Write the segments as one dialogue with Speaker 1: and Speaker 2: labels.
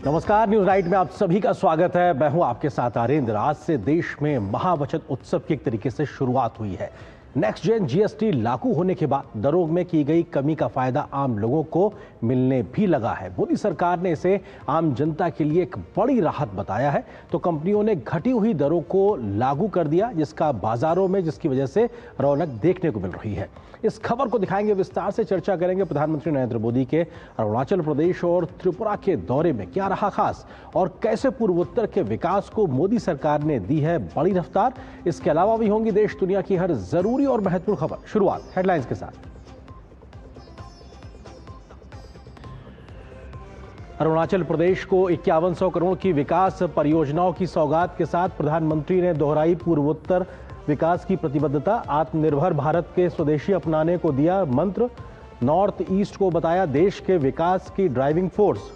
Speaker 1: नमस्कार, news night में आप सभी का स्वागत है। मैं हूं आपके साथ आरेंद्र। आज से देश में महाबचत उत्सव की एक तरीके से शुरुआत हुई है। नेक्स्ट जेन जीएसटी लागू होने के बाद दरों में की गई कमी का फायदा आम लोगों को मिलने भी लगा है। मोदी सरकार ने इसे आम जनता के लिए एक बड़ी राहत बताया है। तो कंपनियों ने घटी हुई दरों को लागू कर दिया, जिसकी वजह से रौनक देखने को मिल रही है। इस खबर को दिखाएंगे, विस्तार से चर्चा करेंगे। प्रधानमंत्री नरेंद्र मोदी के अरुणाचल प्रदेश और त्रिपुरा के दौरे में क्या रहा खास, और कैसे पूर्वोत्तर के विकास को मोदी सरकार ने दी है बड़ी रफ्तार। इसके अलावा भी होंगी देश दुनिया की हर जरूरी और महत्वपूर्ण खबर। शुरुआत हेडलाइंस के साथ। अरुणाचल प्रदेश को 5100 करोड़ की विकास परियोजनाओं की सौगात के साथ प्रधानमंत्री ने दोहराई पूर्वोत्तर विकास की प्रतिबद्धता। आत्मनिर्भर भारत के स्वदेशी अपनाने को दिया मंत्र। नॉर्थ ईस्ट को बताया देश के विकास की ड्राइविंग फोर्स।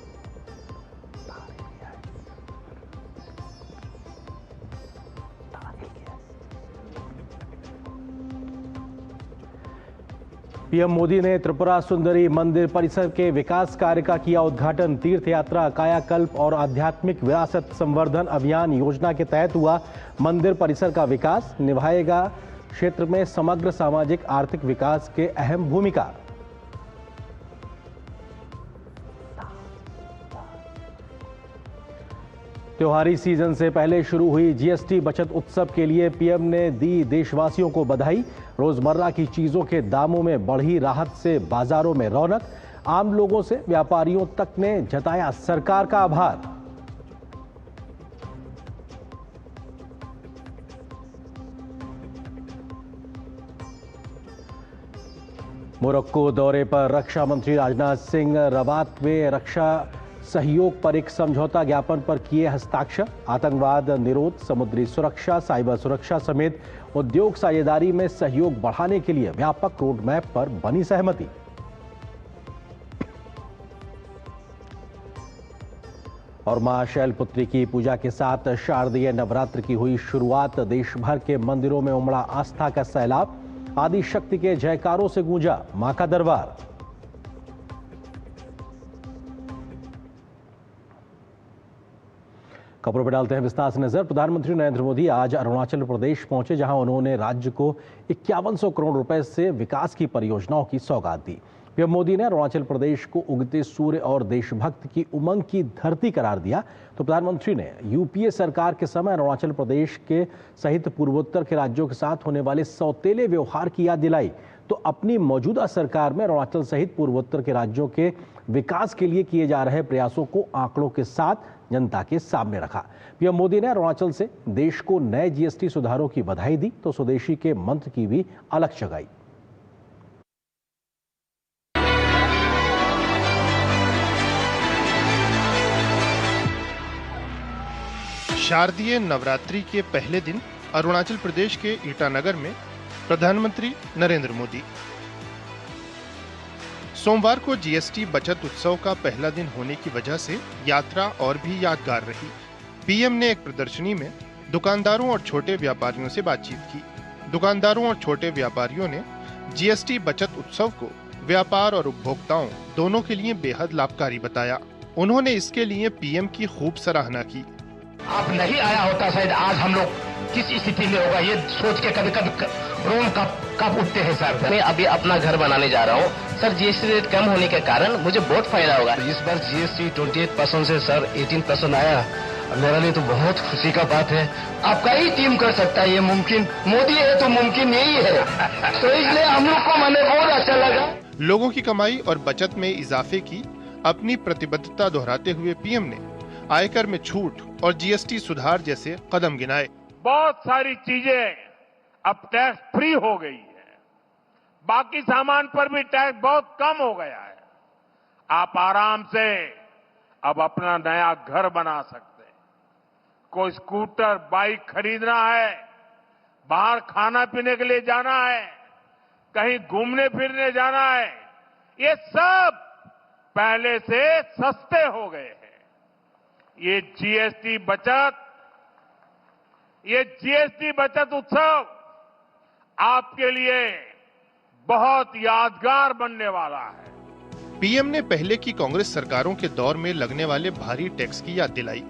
Speaker 1: पीएम मोदी ने त्रिपुरा सुंदरी मंदिर परिसर के विकास कार्य का किया उद्घाटन। तीर्थ यात्रा, कायाकल्प और आध्यात्मिक विरासत संवर्धन अभियान योजना के तहत हुआ मंदिर परिसर का विकास। निभाएगा क्षेत्र में समग्र सामाजिक आर्थिक विकास के अहम भूमिका। त्योहारी सीजन से पहले शुरू हुई जीएसटी बचत उत्सव के लिए पीएम ने दी देशवासियों को बधाई। रोजमर्रा की चीजों के दामों में बढ़ी राहत से बाजारों में रौनक। आम लोगों से व्यापारियों तक ने जताया सरकार का आभार। मोरक्को दौरे पर रक्षा मंत्री राजनाथ सिंह रबात में रक्षा सहयोग पर एक समझौता ज्ञापन पर किए हस्ताक्षर। आतंकवाद निरोध, समुद्री सुरक्षा, साइबर सुरक्षा समेत उद्योग साझेदारी में सहयोग बढ़ाने के लिए व्यापक रोड मैप पर बनी सहमति। और मां शैलपुत्री की पूजा के साथ शारदीय नवरात्र की हुई शुरुआत। देश भर के मंदिरों में उमड़ा आस्था का सैलाब। आदि शक्ति के जयकारों से गूंजा मां का दरबार। खबरों पर डालते हैं विस्तार से नजर। प्रधानमंत्री नरेंद्र मोदी आज अरुणाचल प्रदेश पहुंचे, जहां उन्होंने राज्य को 5100 करोड़ रुपए से विकास की परियोजनाओं की सौगात दी। पीएम मोदी ने अरुणाचल प्रदेश को उगते सूर्य और देशभक्त की उमंग की धरती करार दिया। तो प्रधानमंत्री ने यूपीए सरकार के समय अरुणाचल प्रदेश के सहित पूर्वोत्तर के राज्यों के साथ होने वाले सौतेले व्यवहार की याद दिलाई। तो अपनी मौजूदा सरकार में अरुणाचल सहित पूर्वोत्तर के राज्यों के विकास के लिए किए जा रहे प्रयासों को आंकड़ों के साथ जनता के सामने रखा। पीएम मोदी ने अरुणाचल से देश को नए जीएसटी सुधारों की बधाई दी, तो स्वदेशी के मंत्र की भी अलख जगाई।
Speaker 2: शारदीय नवरात्रि के पहले दिन अरुणाचल प्रदेश के ईटानगर में प्रधानमंत्री नरेंद्र मोदी। सोमवार को जीएसटी बचत उत्सव का पहला दिन होने की वजह से यात्रा और भी यादगार रही। पीएम ने एक प्रदर्शनी में दुकानदारों और छोटे व्यापारियों से बातचीत की। दुकानदारों और छोटे व्यापारियों ने जीएसटी बचत उत्सव को व्यापार और उपभोक्ताओं दोनों के लिए बेहद लाभकारी बताया। उन्होंने इसके लिए पीएम की खूब सराहना की।
Speaker 3: आप नहीं आया होता शायद आज हम लोग किस स्थिति में होगा, ये सोच के कभी कभी रोम कब उठते हैं सर।
Speaker 4: मैं अभी अपना घर बनाने जा रहा हूँ सर। जीएसटी रेट कम होने के कारण मुझे बहुत फायदा होगा।
Speaker 5: इस बार जीएसटी 28% से सर 18% आया। मेरे लिए तो बहुत खुशी का बात है।
Speaker 3: आपका ही टीम कर सकता है ये मुमकिन। मोदी है तो मुमकिन यही है। तो इसलिए हम लोग को मैंने बहुत अच्छा लगा।
Speaker 2: लोगों की कमाई और बचत में इजाफे की अपनी प्रतिबद्धता दोहराते हुए पीएम ने आयकर में छूट और जीएसटी सुधार जैसे कदम गिनाए।
Speaker 6: बहुत सारी चीजें अब टैक्स फ्री हो गई है। बाकी सामान पर भी टैक्स बहुत कम हो गया है। आप आराम से अब अपना नया घर बना सकते हैं। कोई स्कूटर, बाइक खरीदना है, बाहर खाना पीने के लिए जाना है, कहीं घूमने फिरने जाना है, ये सब पहले से सस्ते हो गए हैं। ये जीएसटी बचत उत्सव आपके लिए बहुत यादगार बनने वाला है।
Speaker 2: पीएम ने पहले की कांग्रेस सरकारों के दौर में लगने वाले भारी टैक्स की याद दिलाई।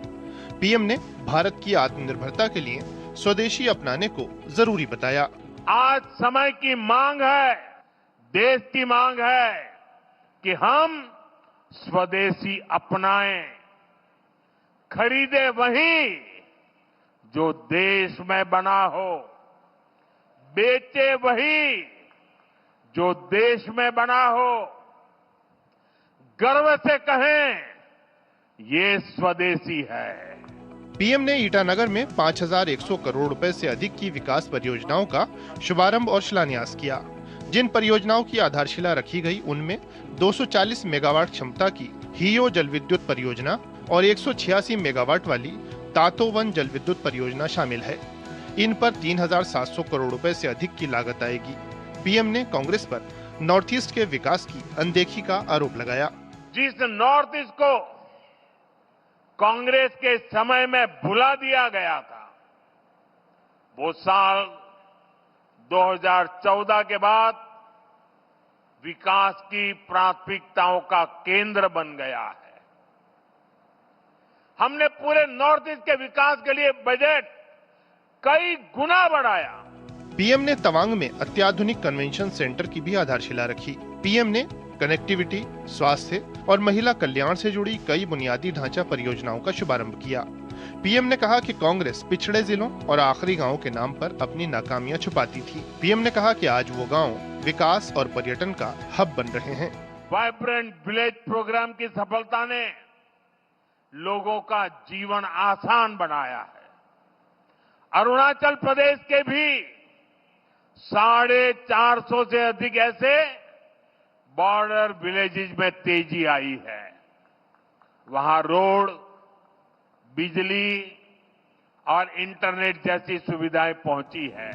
Speaker 2: पीएम ने भारत की आत्मनिर्भरता के लिए स्वदेशी अपनाने को जरूरी बताया।
Speaker 6: आज समय की मांग है, देश की मांग है कि हम स्वदेशी अपनाएं, खरीदे वही जो देश में बना हो, बेचे वही जो देश में बना हो, गर्व से कहें ये स्वदेशी है।
Speaker 2: पीएम ने ईटानगर में 5,100 करोड़ रुपए से अधिक की विकास परियोजनाओं का शुभारंभ और शिलान्यास किया। जिन परियोजनाओं की आधारशिला रखी गई उनमें 240 मेगावाट क्षमता की हियो जल विद्युत परियोजना और 186 मेगावाट वाली तातोवन जल विद्युत परियोजना शामिल है। इन पर 3,700 करोड़ रुपए से अधिक की लागत आएगी। पीएम ने कांग्रेस पर नॉर्थ ईस्ट के विकास की अनदेखी का आरोप लगाया।
Speaker 6: जिस नॉर्थ ईस्ट को कांग्रेस के समय में भुला दिया गया था, वो साल 2014 के बाद विकास की प्राथमिकताओं का केंद्र बन गया है। हमने पूरे नॉर्थ ईस्ट के विकास के लिए बजट कई गुना बढ़ाया।
Speaker 2: पीएम ने तवांग में अत्याधुनिक कन्वेंशन सेंटर की भी आधारशिला रखी। पीएम ने कनेक्टिविटी, स्वास्थ्य और महिला कल्याण से जुड़ी कई बुनियादी ढांचा परियोजनाओं का शुभारंभ किया। पीएम ने कहा कि कांग्रेस पिछड़े जिलों और आखिरी गांवों के नाम पर अपनी नाकामियां छुपाती थी। पीएम ने कहा कि आज वो गांव विकास और पर्यटन का हब बन रहे हैं।
Speaker 6: वाइब्रेंट विलेज प्रोग्राम की सफलता ने लोगों का जीवन आसान बनाया है। अरुणाचल प्रदेश के भी 450 से अधिक ऐसे बॉर्डर विलेजेस में तेजी आई है। वहां रोड, बिजली और इंटरनेट जैसी सुविधाएं पहुंची है।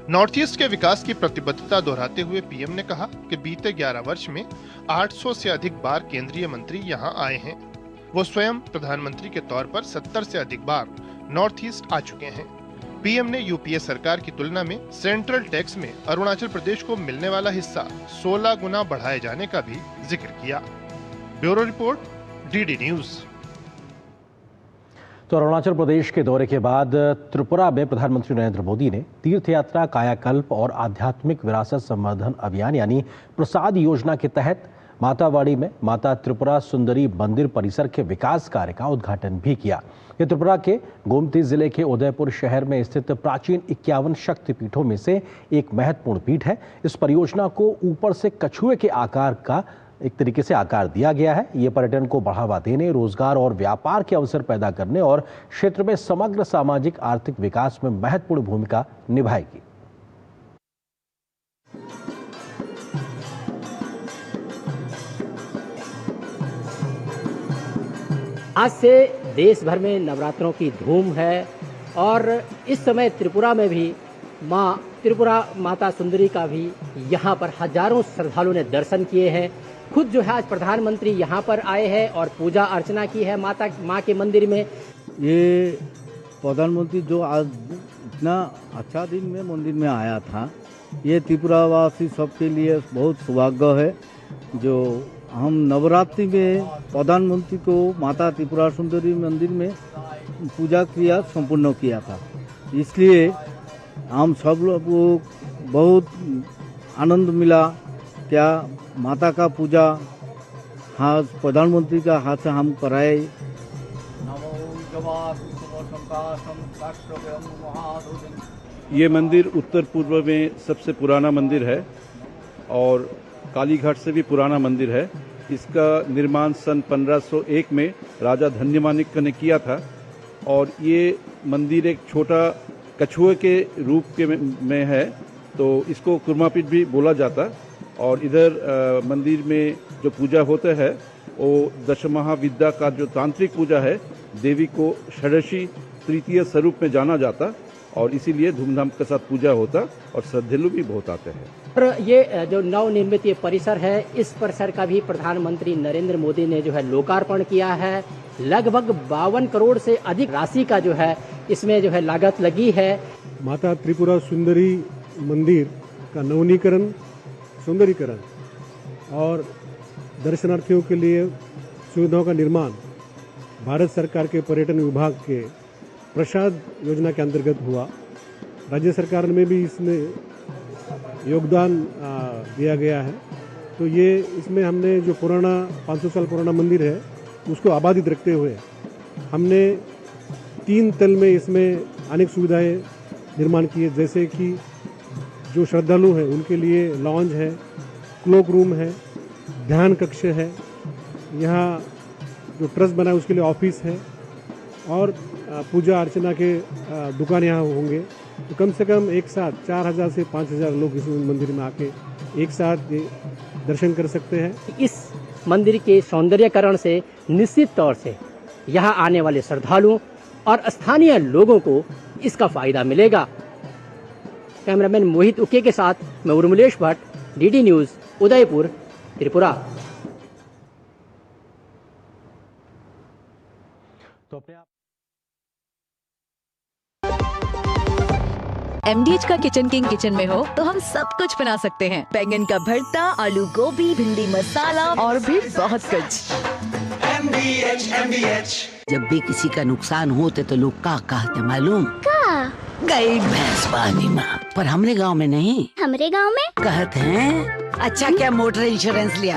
Speaker 2: नॉर्थ ईस्ट के विकास की प्रतिबद्धता दोहराते हुए पीएम ने कहा कि बीते 11 वर्ष में 800 से अधिक बार केंद्रीय मंत्री यहां आए हैं। वो स्वयं प्रधानमंत्री के तौर पर 70 से अधिक बार नॉर्थ ईस्ट आ चुके हैं। पीएम ने यूपीए सरकार की तुलना में सेंट्रल टैक्स में अरुणाचल प्रदेश को मिलने वाला हिस्सा 16 गुना बढ़ाए जाने का भी जिक्र किया। Bureau report, DD news.
Speaker 1: तो अरुणाचल प्रदेश के दौरे के बाद त्रिपुरा में प्रधानमंत्री नरेंद्र मोदी ने तीर्थ यात्रा, कायाकल्प और आध्यात्मिक विरासत संवर्धन अभियान यानी प्रसाद योजना के तहत मातावाड़ी में माता त्रिपुरा सुंदरी मंदिर परिसर के विकास कार्य का उद्घाटन भी किया। ये त्रिपुरा के गोमती जिले के उदयपुर शहर में स्थित प्राचीन 51 शक्तिपीठों में से एक महत्वपूर्ण पीठ है। इस परियोजना को ऊपर से कछुए के आकार का एक तरीके से आकार दिया गया है। ये पर्यटन को बढ़ावा देने, रोजगार और व्यापार के अवसर पैदा करने और क्षेत्र में समग्र सामाजिक आर्थिक विकास में महत्वपूर्ण भूमिका निभाएगी।
Speaker 7: आज से देश भर में नवरात्रों की धूम है और इस समय त्रिपुरा में भी माँ त्रिपुरा माता सुंदरी का भी यहाँ पर हजारों श्रद्धालुओं ने दर्शन किए हैं। खुद जो है आज प्रधानमंत्री यहाँ पर आए हैं और पूजा अर्चना की है माँ के मंदिर में।
Speaker 8: ये प्रधानमंत्री जो आज इतना अच्छा दिन में मंदिर में आया था, ये त्रिपुरावासी सबके लिए बहुत सौभाग्य है। जो हम नवरात्रि में प्रधानमंत्री को माता त्रिपुरा सुंदरी मंदिर में पूजा क्रिया संपूर्ण किया था, इसलिए हम सब लोग को बहुत आनंद मिला। क्या माता का पूजा हाथ प्रधानमंत्री का हाथ से हम कराए।
Speaker 9: ये मंदिर उत्तर पूर्व में सबसे पुराना मंदिर है और कालीघाट से भी पुराना मंदिर है। इसका निर्माण सन 1501 में राजा धन्यमाणिक्य ने किया था और ये मंदिर एक छोटा कछुए के रूप के में है, तो इसको कुर्मापीठ भी बोला जाता। और इधर मंदिर में जो पूजा होता है वो दशमहाविद्या का जो तांत्रिक पूजा है, देवी को षोडशी तृतीय स्वरूप में जाना जाता और इसीलिए धूमधाम के साथ पूजा होता और श्रद्धालु भी बहुत आते हैं।
Speaker 7: और ये जो नवनिर्मित ये परिसर है, इस परिसर का भी प्रधानमंत्री नरेंद्र मोदी ने जो है लोकार्पण किया है। लगभग 52 करोड़ से अधिक राशि का जो है इसमें जो है लागत लगी है।
Speaker 10: माता त्रिपुरा सुंदरी मंदिर का नवीनीकरण, सुंदरीकरण और दर्शनार्थियों के लिए सुविधाओं का निर्माण भारत सरकार के पर्यटन विभाग के प्रसाद योजना के अंतर्गत हुआ। राज्य सरकार में भी इसमें योगदान दिया गया है। तो ये इसमें हमने जो पुराना 500 साल पुराना मंदिर है उसको आबादित रखते हुए हमने 3 तल में इसमें अनेक सुविधाएं निर्माण किए, जैसे कि जो श्रद्धालु हैं उनके लिए लॉन्ज है, क्लोक रूम है, ध्यान कक्ष है, यहाँ जो ट्रस्ट बना है उसके लिए ऑफिस है और पूजा अर्चना के दुकान यहाँ होंगे। तो कम से कम एक साथ 4000 से 5000 लोग इस मंदिर में आके एक साथ दर्शन कर सकते हैं।
Speaker 7: इस मंदिर के सौंदर्यकरण से निश्चित तौर से यहाँ आने वाले श्रद्धालुओं और स्थानीय लोगों को इसका फायदा मिलेगा। कैमरामैन मोहित उके के साथ मैं उर्मिलेश भट्ट, डीडी न्यूज़, उदयपुर, त्रिपुरा।
Speaker 1: तो अपने आप
Speaker 11: MDH का किचन किंग किचन में हो तो हम सब कुछ बना सकते हैं। बैंगन का भरता, आलू गोभी, भिंडी मसाला और भी बहुत कुछ।
Speaker 12: MDH। जब भी किसी का नुकसान होते तो लोग का कहते मालूम? का गई भैंस पानी में। पर हमरे गांव में नहीं।
Speaker 13: हमरे गांव में
Speaker 12: कहते हैं अच्छा क्या मोटर इंश्योरेंस लिया,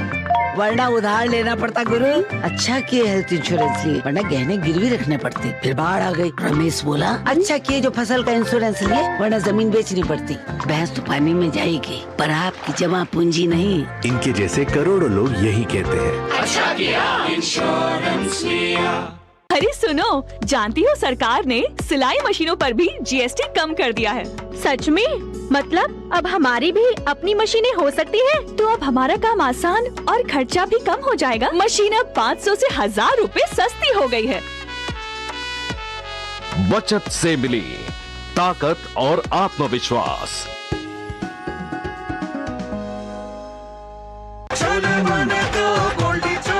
Speaker 12: वरना उधार लेना पड़ता गुरु। अच्छा किए हेल्थ इंश्योरेंस लिए, वरना गहने गिरवी रखने पड़ते। फिर बाढ़ आ गई। रमेश बोला अच्छा किए जो फसल का इंश्योरेंस लिए, वरना जमीन बेचनी पड़ती। भैंस तो पानी में जाएगी पर आपकी जमा पूंजी नहीं।
Speaker 14: इनके जैसे करोड़ों लोग यही कहते हैं
Speaker 15: अच्छा किया इंश्योरेंस लिया।
Speaker 11: अरे सुनो, जानती हो सरकार ने सिलाई मशीनों पर भी GST कम कर दिया है। सच में? मतलब अब हमारी भी अपनी मशीनें हो सकती है? तो अब हमारा काम आसान और खर्चा भी कम हो जाएगा। मशीन अब 500 से 1000 रुपए सस्ती हो गई है।
Speaker 16: बचत से मिली ताकत और आत्मविश्वास।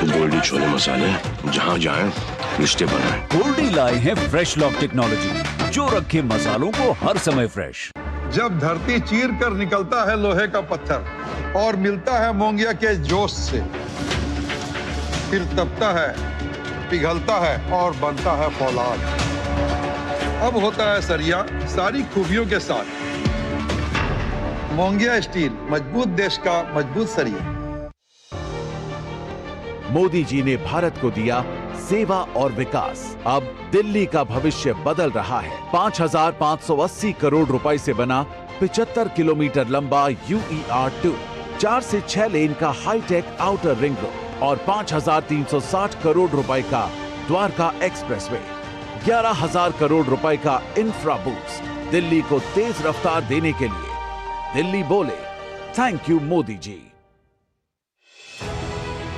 Speaker 17: गोल्डी छोले मसाले, जहाँ जाएं रिश्ते बनाएं।
Speaker 18: गोल्डी लाए हैं फ्रेश लॉक टेक्नोलॉजी, जो रखे मसालों को हर समय फ्रेश।
Speaker 19: जब धरती चीर कर निकलता है लोहे का पत्थर और मिलता है मोंगिया के जोश से, फिर तपता है, पिघलता है और बनता है फौलाद। अब होता है सरिया सारी खूबियों के साथ। मोंगिया स्टील, मजबूत देश का मजबूत सरिया।
Speaker 14: मोदी जी ने भारत को दिया सेवा और विकास। अब दिल्ली का भविष्य बदल रहा है। 5580 करोड़ रुपए से बना 75 किलोमीटर लंबा UER2, 4 से 6 लेन का हाईटेक आउटर रिंग रोड और 5360 करोड़ रुपए का द्वारका एक्सप्रेसवे, 11000 करोड़ रुपए का इंफ्रा बूस्ट। दिल्ली को तेज रफ्तार देने के लिए दिल्ली बोले थैंक यू मोदी जी।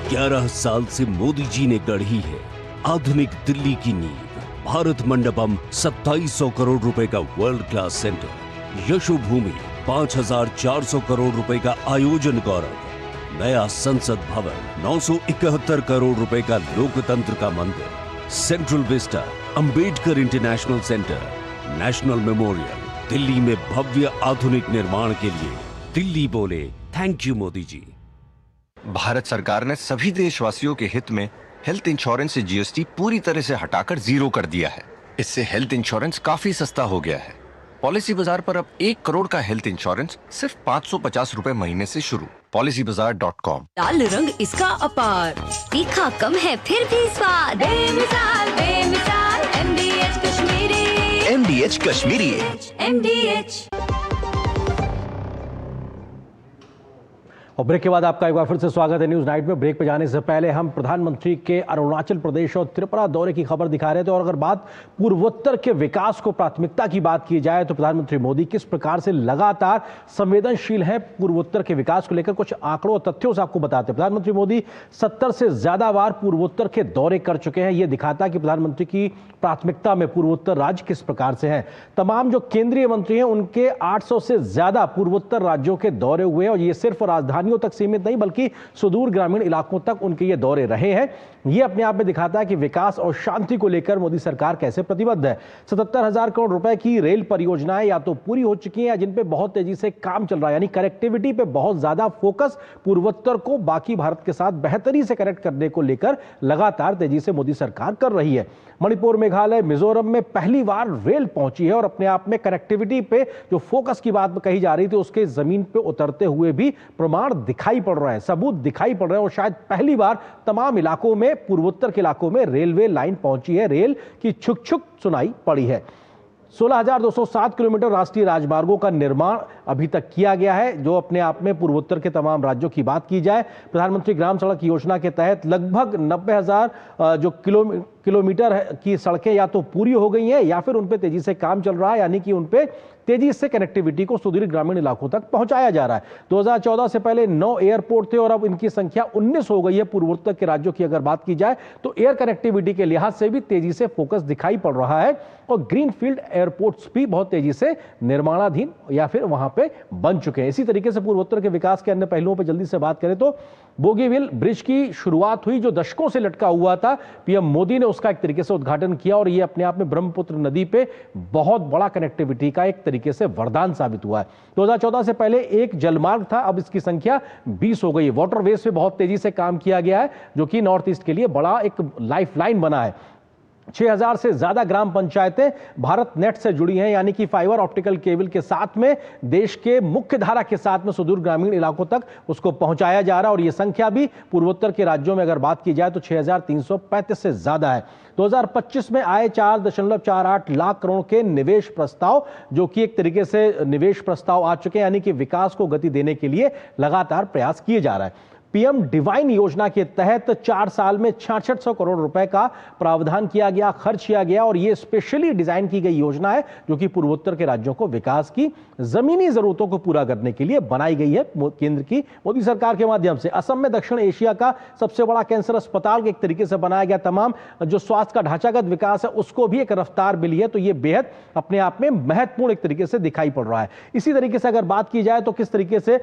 Speaker 18: 11 साल से मोदी जी ने गढ़ी है आधुनिक दिल्ली की नींव। भारत मंडपम 2700 करोड़ रुपए का वर्ल्ड क्लास सेंटर, यशो भूमि 5400 करोड़ रुपए का आयोजन गौरव, नया संसद भवन, 971 करोड़ रुपए का लोकतंत्र का मंदिर, central Vista, Ambedkar international centre, national memorial. Delhi में भव्य आधुनिक निर्माण के लिए दिल्ली बोले थैंक यू मोदी जी।
Speaker 20: भारत सरकार ने सभी देशवासियों के हित में हेल्थ इंश्योरेंस से GST पूरी तरह से हटाकर 0 कर दिया है। इससे हेल्थ इंश्योरेंस काफी सस्ता हो गया है। पॉलिसी बाजार पर अब 1 करोड़ का हेल्थ इंश्योरेंस सिर्फ 550 रुपए महीने से शुरू। policybazaar.com।
Speaker 11: लाल रंग इसका अपार,
Speaker 13: तीखा कम है फिर भी स्वाद। बेमिसाल बेमिसाल MDH Kashmiri.
Speaker 20: MDH Kashmiri.
Speaker 13: MDH।
Speaker 1: और ब्रेक के बाद आपका एक बार फिर से स्वागत है न्यूज नाइट में। ब्रेक पे जाने से पहले हम प्रधानमंत्री के अरुणाचल प्रदेश और त्रिपुरा दौरे की खबर दिखा रहे थे। और अगर बात पूर्वोत्तर के विकास को प्राथमिकता की बात की जाए तो प्रधानमंत्री मोदी किस प्रकार से लगातार संवेदनशील हैं पूर्वोत्तर के विकास को लेकर, कुछ आंकड़ों और तथ्यों से आपको बताते हैं। प्रधानमंत्री मोदी 70 से ज्यादा बार पूर्वोत्तर के दौरे कर चुके हैं। यह दिखाता है कि प्रधानमंत्री की प्राथमिकता में पूर्वोत्तर राज्य किस प्रकार से हैं। तमाम जो केंद्रीय मंत्री हैं उनके 800 से ज्यादा पूर्वोत्तर राज्यों के दौरे हुए हैं और ये सिर्फ राजधानी आर्मियों तक सीमित नहीं बल्कि सुदूर ग्रामीण इलाकों तक उनके ये दौरे रहे हैं। ये अपने आप में दिखाता है कि विकास और शांति को लेकर मोदी सरकार कैसे प्रतिबद्ध है। 77,000 करोड़ रुपए की रेल परियोजनाएं या तो पूरी हो चुकी हैं या जिन पे बहुत तेजी से काम चल रहा है, यानी कनेक्टिविटी पे बहुत ज्यादा फोकस, पूर्वोत्तर को बाकी भारत के साथ बेहतरी से कनेक्ट करने को लेकर लगातार तेजी से मोदी सरकार कर रही है। मणिपुर, मेघालय, मिजोरम में पहली बार रेल पहुंची है और अपने आप में कनेक्टिविटी पे जो फोकस की बात कही जा रही थी उसके जमीन पे उतरते हुए भी प्रमाण दिखाई पड़ रहे हैं, सबूत दिखाई पड़ रहे हैं और शायद पहली बार तमाम इलाकों में, पूर्वोत्तर के इलाकों में रेलवे लाइन पहुंची है, रेल की छुक छुक सुनाई पड़ी है। 16,207 किलोमीटर राष्ट्रीय राजमार्गों का निर्माण अभी तक किया गया है, जो अपने आप में पूर्वोत्तर के तमाम राज्यों की बात की जाए, प्रधानमंत्री ग्राम सड़क योजना के तहत लगभग 90,000 जो किलोमीटर की सड़कें या तो पूरी हो गई हैं या फिर उन पे तेजी से काम चल रहा है, यानी कि उन पे तेजी से कनेक्टिविटी को सुदूर ग्रामीण इलाकों तक पहुंचाया जा रहा है। 2014 से पहले 9 एयरपोर्ट थे और अब इनकी संख्या 19 हो गई है। पूर्वोत्तर के राज्यों की अगर बात की जाए तो एयर कनेक्टिविटी के लिहाज से भी तेजी से फोकस दिखाई पड़ रहा है और ग्रीनफील्ड एयरपोर्ट्स भी बहुत तेजी से निर्माणाधीन या फिर वहां पे बन चुके हैं। इसी तरीके से पूर्वोत्तर के विकास के अन्य पहलुओं पर जल्दी से बात करें तो बोगीबिल ब्रिज की शुरुआत हुई, जो दशकों से लटका हुआ था। पीएम मोदी ने उसका एक तरीके से उद्घाटन किया और ये अपने आप में ब्रह्मपुत्र नदी पे बहुत बड़ा कनेक्टिविटी का एक तरीके से वरदान साबित हुआ है। 2014 से पहले एक जलमार्ग था, अब इसकी संख्या 20 हो गई है। वाटरवेज पे बहुत तेजी से काम किया गया है, जो कि नॉर्थ ईस्ट के लिए बड़ा एक लाइफलाइन बना है। 6,000 से ज्यादा ग्राम पंचायतें भारत नेट से जुड़ी हैं, यानी कि फाइबर ऑप्टिकल केबल के साथ में देश के मुख्य धारा के साथ में सुदूर ग्रामीण इलाकों तक उसको पहुंचाया जा रहा है और ये संख्या भी पूर्वोत्तर के राज्यों में अगर बात की जाए तो 6,335 से ज्यादा है। 2025 में आए 4.48 लाख करोड़ के निवेश प्रस्ताव, जो कि एक तरीके से निवेश प्रस्ताव आ चुके हैं, यानी कि विकास को गति देने के लिए लगातार प्रयास किए जा रहा है। पीएम डिवाइन योजना के तहत 4 साल में 6600 करोड़ रुपए का प्रावधान किया गया, खर्च किया गया और यह स्पेशली डिजाइन की गई योजना है जो कि पूर्वोत्तर के राज्यों को विकास की जमीनी जरूरतों को पूरा करने के लिए बनाई गई है केंद्र की मोदी सरकार के माध्यम से। असम में दक्षिण एशिया का सबसे बड़ा कैंसर अस्पताल एक तरीके से बनाया गया, तमाम जो स्वास्थ्य का ढांचागत विकास है उसको भी एक रफ्तार मिली है, तो यह बेहद अपने आप में महत्वपूर्ण एक तरीके से दिखाई पड़ रहा है। इसी तरीके से अगर बात की जाए तो किस तरीके से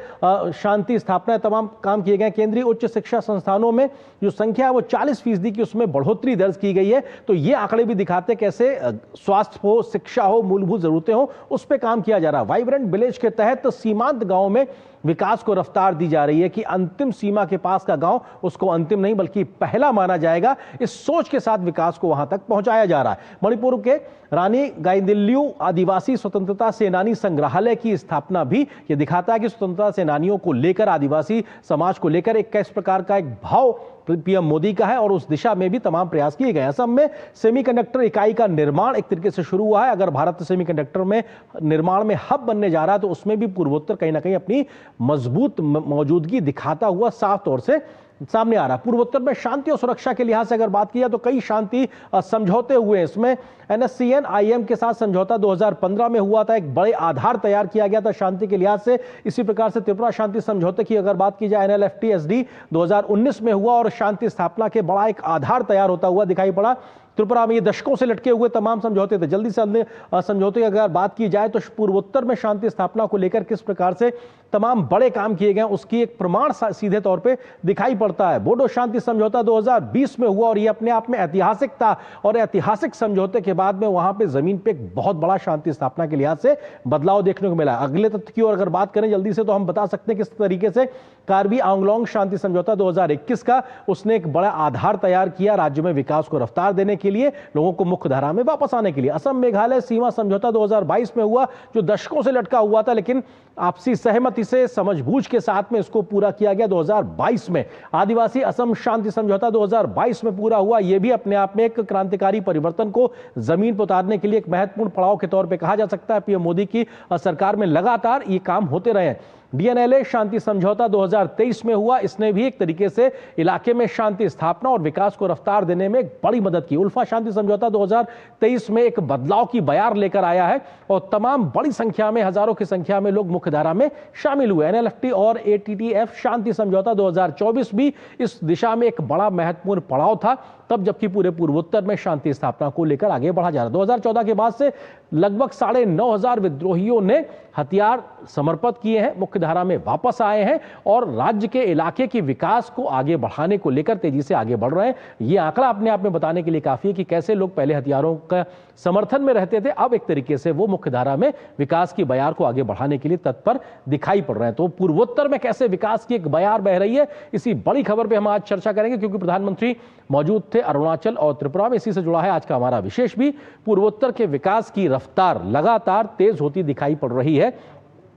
Speaker 1: शांति स्थापना तमाम काम किए गए। केंद्रीय उच्च शिक्षा संस्थानों में जो संख्या है वो 40% की उसमें बढ़ोतरी दर्ज की गई है, तो ये आंकड़े भी दिखाते हैं कैसे स्वास्थ्य हो, शिक्षा हो, मूलभूत जरूरतें हो, उस पर काम किया जा रहा है। वाइब्रेंट विलेज के तहत सीमांत गांव में विकास को रफ्तार दी जा रही है कि अंतिम सीमा के पास का गांव उसको अंतिम नहीं बल्कि पहला माना जाएगा, इस सोच के साथ विकास को वहां तक पहुंचाया जा रहा है। मणिपुर के रानी गाइदिन्ल्यू आदिवासी स्वतंत्रता सेनानी संग्रहालय की स्थापना भी ये दिखाता है कि स्वतंत्रता सेनानियों को लेकर, आदिवासी समाज को लेकर एक किस प्रकार का एक भाव पीएम मोदी का है और उस दिशा में भी तमाम प्रयास किए गए। असम में सेमीकंडक्टर इकाई का निर्माण एक तरीके से शुरू हुआ है। अगर भारत सेमीकंडक्टर में निर्माण में हब बनने जा रहा है तो उसमें भी पूर्वोत्तर कहीं ना कहीं अपनी मजबूत मौजूदगी दिखाता हुआ साफ तौर से सामने आ रहा है। पूर्वोत्तर में शांति और सुरक्षा के लिहाज से अगर बात की जाए तो कई शांति समझौते हुए हैं। इसमें NSCN-IM के साथ समझौता 2015 में हुआ था, एक बड़े आधार तैयार किया गया था शांति के लिहाज से। इसी प्रकार से त्रिपुरा शांति समझौते की अगर बात की जाए NLFT-SD 2019 में हुआ और शांति स्थापना के बड़ा एक आधार तैयार होता हुआ दिखाई पड़ा। त्रिपुरा में ये दशकों से लटके हुए तमाम समझौते थे। जल्दी से समझौते की अगर बात की जाए तो पूर्वोत्तर में शांति स्थापना को लेकर किस प्रकार से तमाम बड़े काम किए गए उसकी एक प्रमाण सीधे तौर पे दिखाई पड़ता है। बोडो शांति समझौता 2020 में हुआ और ये अपने आप में ऐतिहासिक था और ऐतिहासिक समझौते के बाद में वहां पे जमीन पे एक बहुत बड़ा शांति स्थापना के लिहाज से बदलाव देखने को मिला। अगले तथ्य की ओर अगर बात करें जल्दी से तो हम बता सकते हैं किस तरीके से कार्बी आंगलोंग शांति समझौता 2021 का उसने एक बड़ा आधार तैयार किया राज्य में विकास को रफ्तार देने के लिए, लोगों को मुख्य धारा में वापस आने के लिए। असम मेघालय सीमा समझौता 2022 में हुआ जो दशकों से लटका हुआ था, लेकिन आपसी सहमति से समझबूझ के साथ में इसको पूरा किया गया 2022 में। आदिवासी असम शांति समझौता 2022 में पूरा हुआ। यह भी अपने आप में एक क्रांतिकारी परिवर्तन को जमीन पर उतारने के लिए एक महत्वपूर्ण पड़ाव के तौर पर कहा जा सकता है। पीएम मोदी की सरकार में लगातार ये काम होते रहे। DNLA शांति समझौता 2023 में हुआ, इसने भी एक तरीके से इलाके में शांति स्थापना और विकास को रफ्तार देने में एक बड़ी मदद की। उल्फा शांति समझौता 2023 में एक बदलाव की बयार लेकर आया है और तमाम बड़ी संख्या में, हजारों की संख्या में लोग मुख्य मुख्यधारा में शामिल हुए। NLFT और ATTF शांति समझौता 2024 भी इस दिशा में एक बड़ा महत्वपूर्ण पड़ाव था, तब जबकि पूरे पूर्वोत्तर में शांति स्थापना को लेकर आगे बढ़ा जा रहा। 2014 के बाद से लगभग 9,500 विद्रोहियों ने हथियार समर्पित किए हैं, मुख्यधारा में वापस आए हैं और राज्य के इलाके के विकास को आगे बढ़ाने को लेकर तेजी से आगे बढ़ रहे हैं। ये आंकड़ा अपने आप में बताने के लिए काफी है कि कैसे लोग पहले हथियारों का समर्थन में रहते थे, अब एक तरीके से वो मुख्यधारा में विकास की बयार को आगे बढ़ाने के लिए तत्पर दिखाई पड़ रहे हैं। तो पूर्वोत्तर में कैसे विकास की एक बयार बह रही है, इसी बड़ी खबर पे हम आज चर्चा करेंगे, क्योंकि प्रधानमंत्री मौजूद थे अरुणाचल और त्रिपुरा में। इसी से जुड़ा है आज का हमारा विशेष भी। पूर्वोत्तर के विकास की रफ्तार लगातार तेज होती दिखाई पड़ रही है।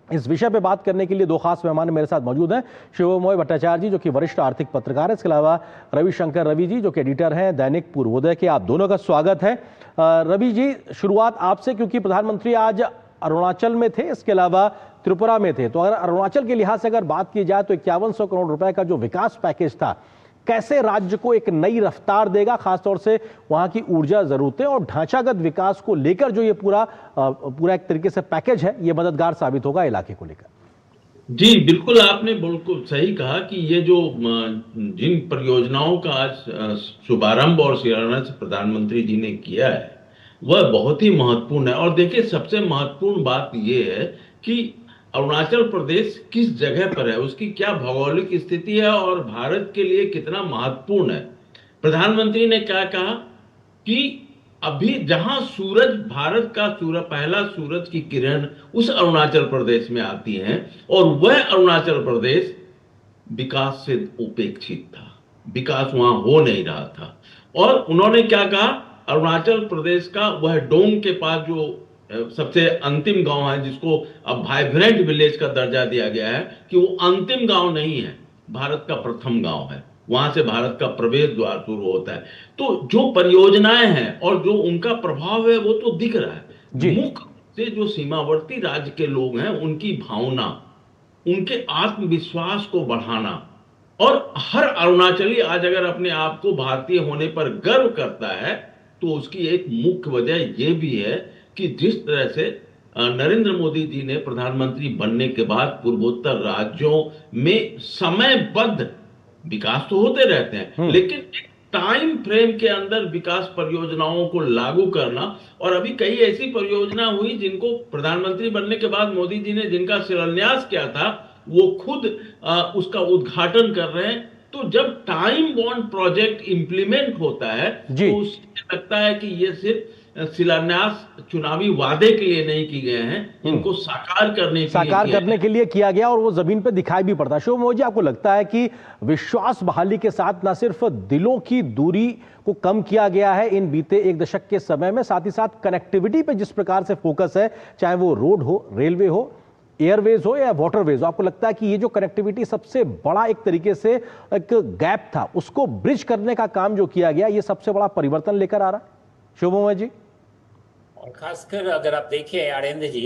Speaker 1: इस विषय पे बात करने के लिए दो खास मेहमान मेरे साथ मौजूद हैं। शिवमोय भट्टाचार्य जी, जो कि वरिष्ठ आर्थिक पत्रकार हैं, इसके अलावा रविशंकर रवि जी, जो कि एडिटर हैं दैनिक पूर्वोदय के। आप दोनों का स्वागत है। रवि जी, शुरुआत आपसे, क्योंकि प्रधानमंत्री आज अरुणाचल में थे, इसके अलावा त्रिपुरा में थे। तो अगर अरुणाचल के लिहाज से अगर बात की जाए तो 5100 करोड़ रुपए का जो विकास पैकेज था, कैसे राज्य को एक नई रफ्तार देगा, खासतौर से वहां की ऊर्जा जरूरतें और ढांचागत विकास को लेकर जो ये पूरा एक तरीके से पैकेज है, ये मददगार साबित होगा इलाके को लेकर?
Speaker 21: जी बिल्कुल, आपने बिल्कुल सही कहा कि ये जो जिन परियोजनाओं का आज शुभारंभ और शिलान्यास प्रधानमंत्री जी ने किया है वह बहुत ही महत्वपूर्ण है। और देखिए, सबसे महत्वपूर्ण बात ये है कि अरुणाचल प्रदेश किस जगह पर है, उसकी क्या भौगोलिक स्थिति है और भारत के लिए कितना महत्वपूर्ण है। प्रधानमंत्री ने क्या कहा कि अभी जहां सूरज, भारत का पहला सूरज की किरण उस अरुणाचल प्रदेश में आती है और वह अरुणाचल प्रदेश विकास से उपेक्षित था, विकास वहां हो नहीं रहा था। और उन्होंने क्या कहा, अरुणाचल प्रदेश का वह डोंग के पास जो सबसे अंतिम गांव है, जिसको अब वाइब्रेंट विलेज का दर्जा दिया गया है, कि वो अंतिम गांव नहीं है, भारत का प्रथम गांव है, वहां से भारत का प्रवेश द्वार शुरू होता है। तो जो परियोजनाएं हैं और जो उनका प्रभाव है वो तो दिख रहा है। मुख्य से जो सीमावर्ती राज्य के लोग हैं, उनकी भावना, उनके आत्मविश्वास को बढ़ाना, और हर अरुणाचली आज अगर अपने आप को भारतीय होने पर गर्व करता है तो उसकी एक मुख्य वजह यह भी है कि जिस तरह से नरेंद्र मोदी जी ने प्रधानमंत्री बनने के बाद पूर्वोत्तर राज्यों में समयबद्ध विकास तो होते रहते हैं, लेकिन टाइम फ्रेम के अंदर विकास परियोजनाओं को लागू करना, और अभी कई ऐसी परियोजना हुई जिनको प्रधानमंत्री बनने के बाद मोदी जी ने जिनका शिलान्यास किया था, वो खुद उसका उद्घाटन कर रहे हैं। तो जब टाइम बॉन्ड प्रोजेक्ट इंप्लीमेंट होता है तो उससे लगता है कि ये सिर्फ शिलान्यास चुनावी वादे के लिए नहीं किए गए हैं, इनको साकार करने के लिए किया गया और वो जमीन पे दिखाई भी पड़ता है। शिवमोय जी, आपको लगता है कि विश्वास बहाली के साथ न सिर्फ दिलों की दूरी को कम किया गया है इन बीते एक दशक के समय में, साथ ही साथ कनेक्टिविटी पे जिस प्रकार से फोकस है, चाहे वो रोड हो, रेलवे हो, एयरवेज हो या वाटरवेज, आपको लगता है कि ये जो कनेक्टिविटी सबसे बड़ा एक तरीके से एक गैप था, उसको ब्रिज करने का काम जो किया गया, ये सबसे बड़ा परिवर्तन लेकर आ रहा है? शिवमोय जी,
Speaker 22: और खासकर अगर आप देखिए आनंद जी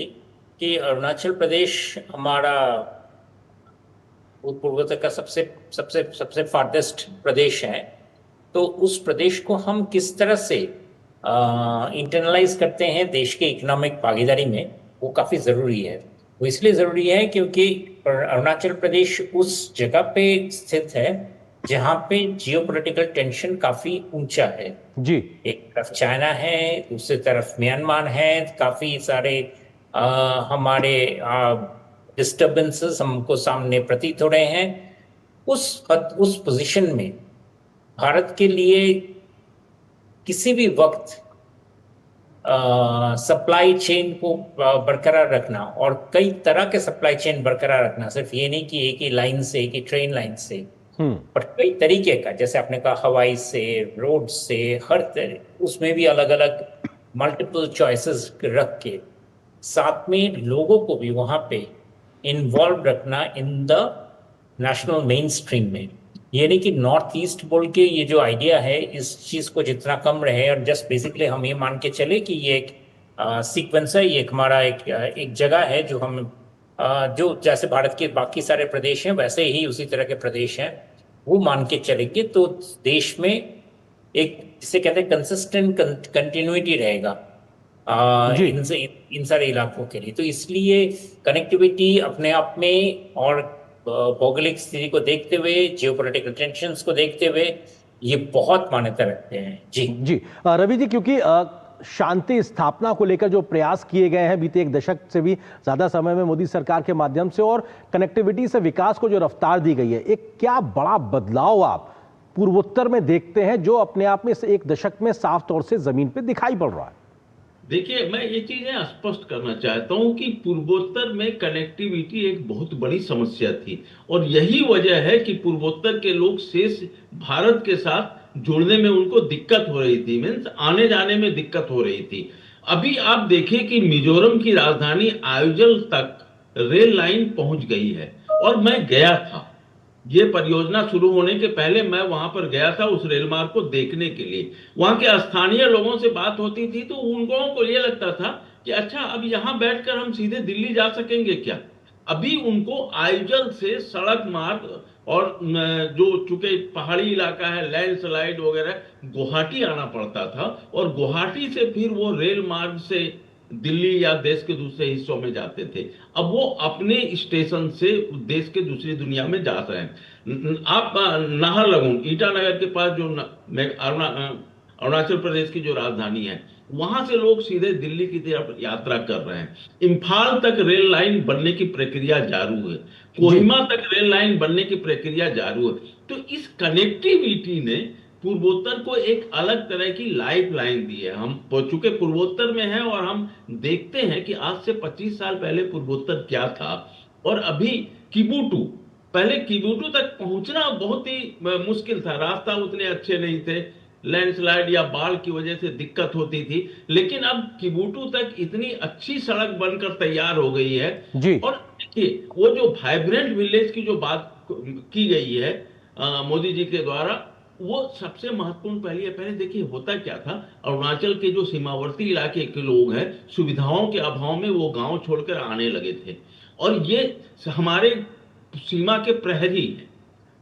Speaker 22: कि अरुणाचल प्रदेश हमारा पूर्वोत्तर का सबसे सबसे सबसे फार्देस्ट प्रदेश है, तो उस प्रदेश को हम किस तरह से इंटरनलाइज करते हैं देश के इकोनॉमिक भागीदारी में, वो काफ़ी ज़रूरी है। वो इसलिए ज़रूरी है क्योंकि अरुणाचल प्रदेश उस जगह पे स्थित है जहाँ पे जियोपॉलिटिकल टेंशन काफ़ी ऊंचा है जी। एक तरफ चाइना है, दूसरी तरफ म्यांमार है, काफ़ी सारे हमारे डिस्टर्बेंसेस हमको सामने प्रतीत हो रहे हैं। उस पोजीशन में भारत के लिए किसी भी वक्त सप्लाई चेन को बरकरार रखना, और कई तरह के सप्लाई चेन बरकरार रखना, सिर्फ ये नहीं कि एक ही लाइन से, एक ही ट्रेन लाइन से, पर कई तरीके का, जैसे आपने कहा हवाई से, रोड से, हर तरह, उसमें भी अलग अलग मल्टीपल चॉइसेस रख के साथ में लोगों को भी वहाँ पे इन्वॉल्व रखना in the national main stream में। ये नहीं कि नॉर्थ ईस्ट बोल के ये जो आइडिया है, इस चीज़ को जितना कम रहे, और जस्ट बेसिकली हम ये मान के चले कि ये एक सीक्वेंस है, ये हमारा एक जगह है जो हम जो जैसे भारत के बाकी सारे प्रदेश हैं वैसे ही उसी तरह के प्रदेश हैं, वो मान के चलेंगे तो देश में एक जिसे कहते हैं कंसिस्टेंट कंटिन्यूटी रहेगा। इन सारे इलाकों के लिए। तो इसलिए कनेक्टिविटी अपने आप में और भौगोलिक स्थिति को देखते हुए, जियोपॉलिटिकल टेंशंस को देखते हुए ये बहुत मान्यता रखते हैं। जी
Speaker 1: रवि जी, क्योंकि शांति स्थापना को लेकर जो प्रयास किए गए हैं बीते एक दशक से भी ज्यादा समय में मोदी सरकार के माध्यम से, और कनेक्टिविटी से विकास को जो रफ्तार दी गई है, एक क्या बड़ा बदलाव आप पूर्वोत्तर में देखते हैं जो अपने आप में एक दशक में साफ तौर से जमीन पे दिखाई पड़ रहा है?
Speaker 21: देखिए, मैं ये चीजें स्पष्ट करना चाहता हूं कि पूर्वोत्तर में कनेक्टिविटी एक बहुत बड़ी समस्या थी, और यही वजह है कि पूर्वोत्तर के लोग शेष भारत के साथ जुड़ने में उनको दिक्कत हो रही थी, मीन्स आने जाने में दिक्कत हो रही थी। अभी आप देखें कि मिजोरम की राजधानी आइजल तक रेल लाइन पहुंच गई है, और मैं गया था, ये परियोजना शुरू होने के पहले मैं वहां पर गया था उस रेल मार्ग को देखने के लिए। वहां के स्थानीय लोगों से बात होती थी तो उन लोगों को ये लगता था कि अच्छा, अब यहां बैठकर हम सीधे दिल्ली जा सकेंगे क्या? अभी उनको आइजल से सड़क मार्ग, और जो चूंकि पहाड़ी इलाका है, लैंडस्लाइड वगैरह, गुवाहाटी आना पड़ता था, और गुवाहाटी से फिर वो रेल मार्ग से दिल्ली या देश के दूसरे हिस्सों में जाते थे। अब वो अपने स्टेशन से देश के दूसरी दुनिया में जा रहे हैं। आप नाहरलगुन, ईटानगर के पास जो अरुणाचल प्रदेश की जो राजधानी है, वहां से लोग सीधे दिल्ली की तरफ यात्रा कर रहे हैं। इम्फाल तक रेल लाइन बनने की प्रक्रिया जारी है, कोहिमा तक रेल लाइन बनने की प्रक्रिया जारी है। तो इस कनेक्टिविटी ने पूर्वोत्तर को एक अलग तरह की लाइफ लाइन दी है। हम चूंकि पूर्वोत्तर में हैं और हम देखते हैं कि आज से 25 साल पहले पूर्वोत्तर क्या था, और अभी किबुटू, पहले किबुटू तक पहुंचना बहुत ही मुश्किल था, रास्ता उतने अच्छे नहीं थे, लैंडस्लाइड या बाढ़ की वजह से दिक्कत होती थी, लेकिन अब किबुटू तक इतनी अच्छी सड़क बनकर तैयार हो गई है। और देखिए, वो जो वाइब्रेंट विलेज की जो बात की गई है मोदी जी के द्वारा, वो सबसे महत्वपूर्ण पहले देखिए होता क्या था, अरुणाचल के जो सीमावर्ती इलाके के लोग हैं, सुविधाओं के अभाव में वो गांव छोड़कर आने लगे थे, और ये हमारे सीमा के प्रहरी हैं,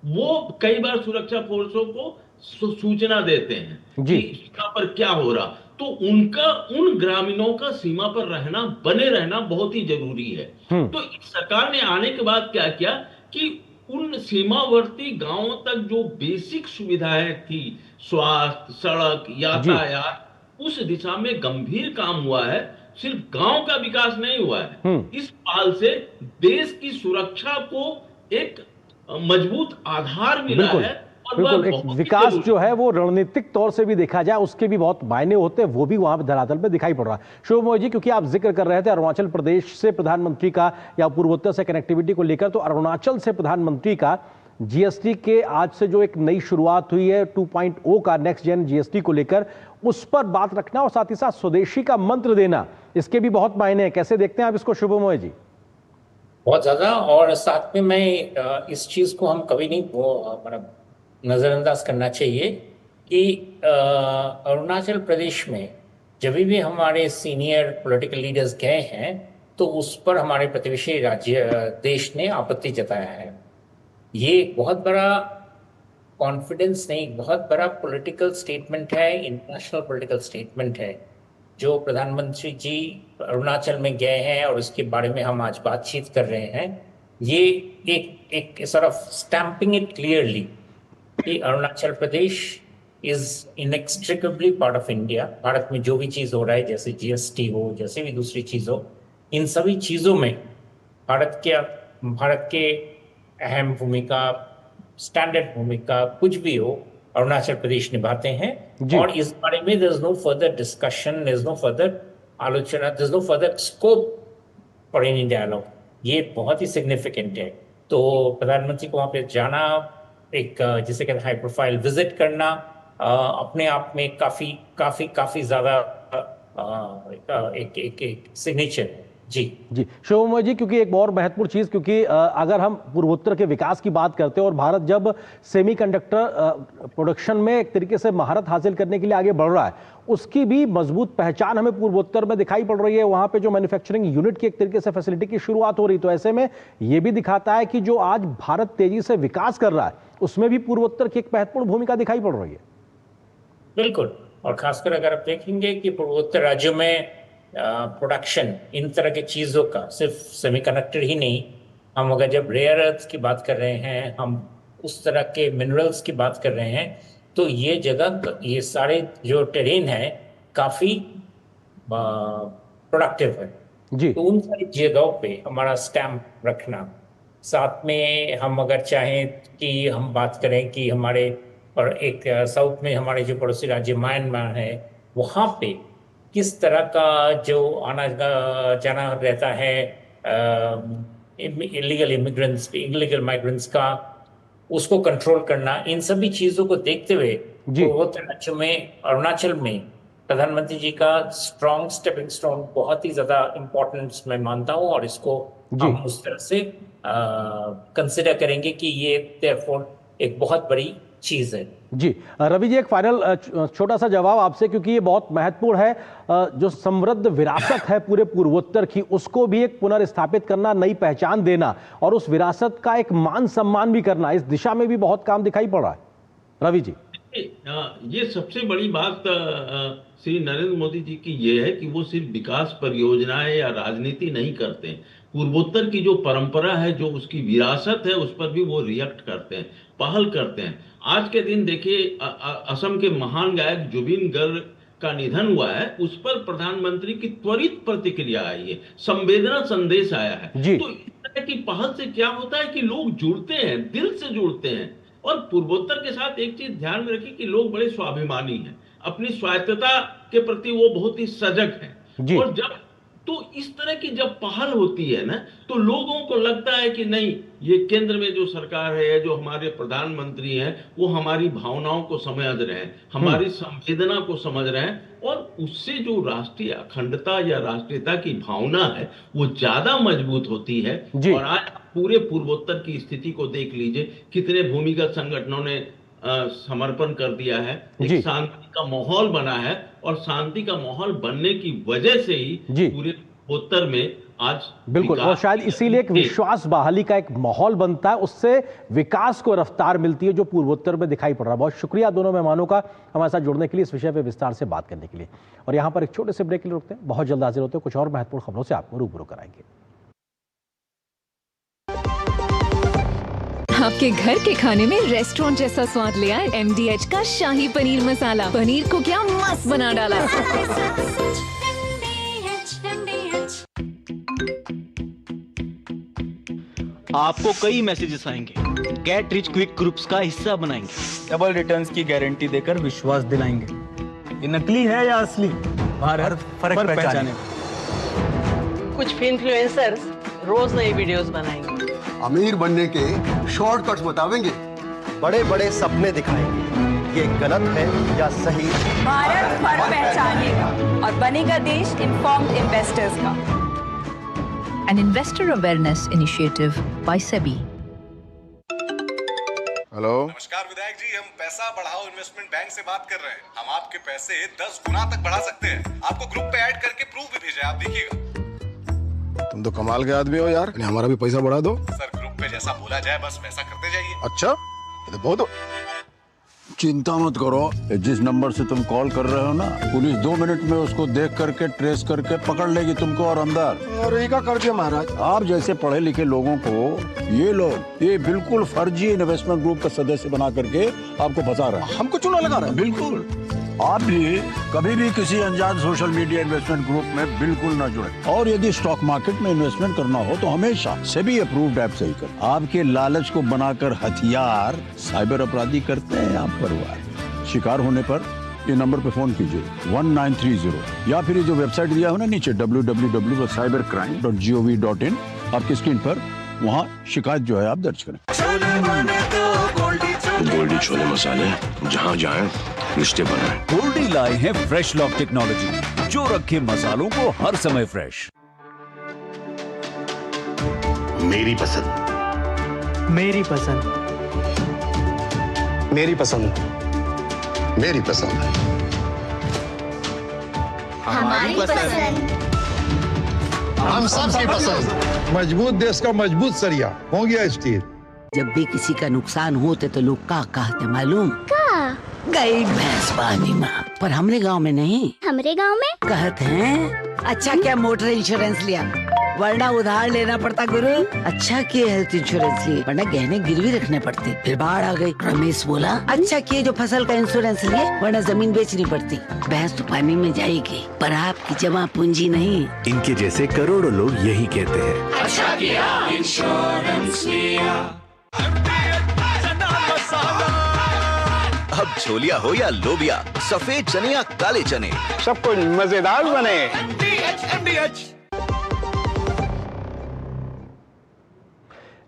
Speaker 21: वो कई बार सुरक्षा फोर्सों को सूचना देते हैं कि सीमा पर क्या हो रहा, तो उन ग्रामीणों का सीमा पर रहना, बने रहना बहुत ही जरूरी है। तो इस सरकार ने आने के बाद क्या किया कि उन सीमावर्ती गांवों तक जो बेसिक सुविधाएं थी, स्वास्थ्य, सड़क, यातायात, उस दिशा में गंभीर काम हुआ है। सिर्फ गांव का विकास नहीं हुआ है, इस पहल से देश की सुरक्षा को एक मजबूत आधार मिला है।
Speaker 1: बिल्कुल, एक विकास जो है वो रणनीतिक तौर से भी देखा जाए उसके भी बहुत मायने होते हैं, वो भी वहां पर धरातल पे दिखाई पड़ रहा है। शुभमोय जी, क्योंकि आप जिक्र कर रहे थे अरुणाचल प्रदेश से प्रधानमंत्री का या पूर्वोत्तर से कनेक्टिविटी को लेकर, तो अरुणाचल से प्रधानमंत्री का जीएसटी के आज से जो एक नई शुरुआत हुई है 2.0 का नेक्स्ट जेन जीएसटी को लेकर, उस पर बात रखना और साथ ही साथ स्वदेशी का मंत्र देना, इसके भी बहुत मायने हैं। कैसे देखते हैं आप इसको शुभमोय जी?
Speaker 22: बहुत ज्यादा, और साथ में मैं इस चीज को हम कभी नहीं मतलब नजरअंदाज करना चाहिए कि अरुणाचल प्रदेश में जब भी हमारे सीनियर पॉलिटिकल लीडर्स गए हैं तो उस पर हमारे प्रतिवेशी राज्य देश ने आपत्ति जताया है। ये बहुत बड़ा कॉन्फिडेंस नहीं, बहुत बड़ा पॉलिटिकल स्टेटमेंट है, इंटरनेशनल पॉलिटिकल स्टेटमेंट है जो प्रधानमंत्री जी अरुणाचल में गए हैं और इसके बारे में हम आज बातचीत कर रहे हैं। ये एक sort of stamping it clearly कि Arunachal Pradesh is inextricably part of India. Bharat में जो भी चीज़ हो रहा है, जैसे जीएसटी हो, जैसे भी दूसरी चीज़ हो, इन सभी चीज़ों में भारत के अहम भूमिका, स्टैंडर्ड भूमिका, कुछ भी हो, अरुणाचल प्रदेश निभाते हैं। और इस बारे में there is no further discussion, there is no further आलोचना, there is no further scope for any dialogue. ये बहुत ही सिग्निफिकेंट है। तो प्रधानमंत्री को वहाँ पे जाना, एक जिसे कहते हैं हाई प्रोफाइल विजिट करना, अपने आप में काफी ज्यादा एक सिग्नेचर है। जी
Speaker 1: शुभमोय जी, क्योंकि एक और महत्वपूर्ण चीज, क्योंकि अगर हम पूर्वोत्तर के विकास की बात करते हैं और भारत जब सेमीकंडक्टर प्रोडक्शन में एक तरीके से महारत हासिल करने के लिए आगे बढ़ रहा है, उसकी भी मजबूत पहचान हमें पूर्वोत्तर में दिखाई पड़ रही है। वहां पे जो मैन्युफैक्चरिंग यूनिट की एक तरीके से फैसिलिटी की शुरुआत हो रही, तो ऐसे में ये भी दिखाता है कि जो आज भारत तेजी से विकास कर रहा है उसमें भी पूर्वोत्तर की एक महत्वपूर्ण भूमिका दिखाई पड़ रही है।
Speaker 22: बिल्कुल, और खासकर अगर आप देखेंगे कि पूर्वोत्तर राज्यों में प्रोडक्शन इन तरह की चीज़ों का, सिर्फ सेमीकंडक्टर ही नहीं, हम अगर जब रेयर अर्थ की बात कर रहे हैं, हम उस तरह के मिनरल्स की बात कर रहे हैं, तो ये जगह, ये सारे जो टेरेन है काफ़ी प्रोडक्टिव है
Speaker 1: जी।
Speaker 22: तो उन सारी जगहों पे हमारा स्टैम्प रखना, साथ में हम अगर चाहें कि हम बात करें कि हमारे और एक साउथ में हमारे जो पड़ोसी राज्य म्यांमार है, वहाँ पे किस तरह का जो आना जाना रहता है इलीगल इमिग्रेंट्स, इलीगल माइग्रेंट्स का, उसको कंट्रोल करना, इन सभी चीज़ों को देखते हुए अरुणाचल में प्रधानमंत्री जी का स्ट्रॉन्ग स्टेपिंग स्टोन बहुत ही ज्यादा इम्पोर्टेंस मैं मानता हूँ, और इसको हम उस तरह से कंसिडर करेंगे कि ये देयरफॉर एक बहुत बड़ी चीज है।
Speaker 1: जी रवि जी, एक फाइनल छोटा सा जवाब आपसे, क्योंकि ये बहुत महत्वपूर्ण है। जो समृद्ध विरासत है पूरे पूर्वोत्तर की, उसको भी एक पुनर्स्थापित करना, नई पहचान देना और उस विरासत का एक मान सम्मान भी करना, इस दिशा में भी बहुत काम दिखाई पड़ रहा है। रवि जी,
Speaker 21: ये सबसे बड़ी बात श्री नरेंद्र मोदी जी की ये है कि वो सिर्फ विकास परियोजनाएं या राजनीति नहीं करते हैं, पूर्वोत्तर की जो परंपरा है, जो उसकी विरासत है, उस पर भी वो रिएक्ट करते हैं, पहल करते हैं। आज के दिन देखिए, असम के महान गायक जुबिन गर्ग का निधन हुआ है, उस पर प्रधानमंत्री की त्वरित प्रतिक्रिया आई है, संवेदना संदेश आया है। तो इस तरह की पहल से क्या होता है कि लोग जुड़ते हैं, दिल से जुड़ते हैं। और पूर्वोत्तर के साथ एक चीज ध्यान में रखिए कि लोग बड़े स्वाभिमानी हैं, अपनी स्वायत्तता के प्रति वो बहुत ही सजग हैं। और जब तो इस तरह की जब पहल होती है ना, तो लोगों को लगता है कि नहीं, ये केंद्र में जो सरकार है, जो हमारे प्रधानमंत्री हैं, वो हमारी भावनाओं को समझ रहे हैं, हमारी संवेदना को समझ रहे हैं, और उससे जो राष्ट्रीय अखंडता या राष्ट्रीयता की भावना है वो ज्यादा मजबूत होती है। और आज पूरे पूर्वोत्तर की स्थिति को देख लीजिए, कितने भूमिगत संगठनों ने समर्पण कर दिया है, एक शांति का माहौल बना है, और शांति का माहौल बनने की वजह से ही पूरे उत्तर में आज
Speaker 1: बिल्कुल, और शायद इसीलिए एक विश्वास बहाली का एक माहौल बनता है, उससे विकास को रफ्तार मिलती है, जो पूर्वोत्तर में दिखाई पड़ रहा है। बहुत शुक्रिया दोनों मेहमानों का हमारे साथ जुड़ने के लिए, इस विषय पे विस्तार से बात करने के लिए। और यहाँ पर एक छोटे से ब्रेक के लिए रुकते हैं, बहुत जल्द हाजिर होते हैं, कुछ और महत्वपूर्ण खबरों से आपको रूबरू कराएंगे।
Speaker 11: आपके घर के खाने में रेस्टोरेंट जैसा स्वाद ले आए MDH का शाही पनीर मसाला। पनीर को क्या मस्त बना डाला।
Speaker 4: आपको कई मैसेजेस आएंगे, गेट रिच क्विक ग्रुप्स का हिस्सा बनाएंगे, डबल रिटर्न्स की गारंटी देकर विश्वास दिलाएंगे। ये नकली है या असली, भारत फर्क पहचाने।
Speaker 5: कुछ इन्फ्लुएंसर्स रोज नई वीडियोस बनाएंगे,
Speaker 23: अमीर बनने के शॉर्टकट्स बतावेंगे, बड़े बड़े सपने दिखाएंगे, ये गलत है या सही।
Speaker 11: भारत फर्क पहचानेगा और बनेगा देश इन्फॉर्म्ड इन्वेस्टर्स का।
Speaker 24: An investor awareness initiative by SEBI.
Speaker 25: Hello, नमस्कार विधायक जी, हम पैसा बढ़ाओ इन्वेस्टमेंट बैंक से बात कर रहे हैं। हम आपके पैसे 10 गुना तक बढ़ा सकते हैं। आपको ग्रुप पे ऐड करके प्रूफ भी भेजा है, आप देखिएगा।
Speaker 23: तुम तो कमाल के आदमी हो यार, हमारा भी पैसा बढ़ा दो।
Speaker 25: सर, ग्रुप पे जैसा बोला जाए बस वैसा करते जाइए।
Speaker 23: अच्छा, ये तो बहुत।
Speaker 26: चिंता मत करो, जिस नंबर से तुम कॉल कर रहे हो ना, पुलिस 2 मिनट में उसको देख करके ट्रेस करके पकड़ लेगी तुमको और अंदर।
Speaker 23: और क्या कर दिया महाराज?
Speaker 26: आप जैसे पढ़े लिखे लोगों को ये लोग ये बिल्कुल फर्जी इन्वेस्टमेंट ग्रुप का सदस्य बना करके आपको फंसा रहे हैं।
Speaker 23: हमको चूना लगा रहे हैं।
Speaker 26: बिल्कुल, आप भी कभी भी किसी अनजान सोशल मीडिया इन्वेस्टमेंट ग्रुप में बिल्कुल न जुड़े। और यदि स्टॉक मार्केट में इन्वेस्टमेंट करना हो तो हमेशा SEBI अप्रूव्ड ऐप से ही करें। आपके लालच को बनाकर हथियार साइबर अपराधी करते हैं आप परिवार। शिकार होने पर ये नंबर पे फोन कीजिए 1930, या फिर ये जो वेबसाइट दिया हो ना नीचे www.cybercrime.gov.in, आपकी स्क्रीन पर, वहाँ शिकायत जो है आप दर्ज करें।
Speaker 17: गोल्डी छोले मसाले, जहाँ जाए रिश्ते बनाए।
Speaker 18: गोल्डी लाए हैं फ्रेश लॉक टेक्नोलॉजी, जो रखे मसालों को हर समय फ्रेश।
Speaker 17: मेरी पसंद,
Speaker 5: मेरी पसंद,
Speaker 23: मेरी पसंद, मेरी पसंद,
Speaker 13: हमारी पसंद,
Speaker 19: हम सबकी पसंद। मजबूत देश का मजबूत सरिया हो गया स्टील।
Speaker 12: जब भी किसी का नुकसान होते तो लोग का कहते मालूम? गई भैंस पानी में। पर हमरे गांव में नहीं,
Speaker 13: हमरे गांव में
Speaker 12: कहते हैं अच्छा क्या मोटर इंश्योरेंस लिया, वरना उधार लेना पड़ता गुरु। अच्छा किए हेल्थ इंश्योरेंस लिए, वरना गहने गिरवी रखने पड़ते, फिर बाढ़ आ गई। रमेश बोला अच्छा किए जो फसल का इंश्योरेंस लिए, वरना जमीन बेचनी पड़ती। भैंस तो पानी में जाएगी, पर आपकी जमा पूंजी नहीं।
Speaker 18: इनके जैसे करोड़ों लोग यही कहते हैं।
Speaker 15: अच्छा किया इंश्योरेंस लिया।
Speaker 2: अब छोलिया हो या लोबिया, सफेद चने या काले चने,
Speaker 3: सब कुछ मजेदार बने।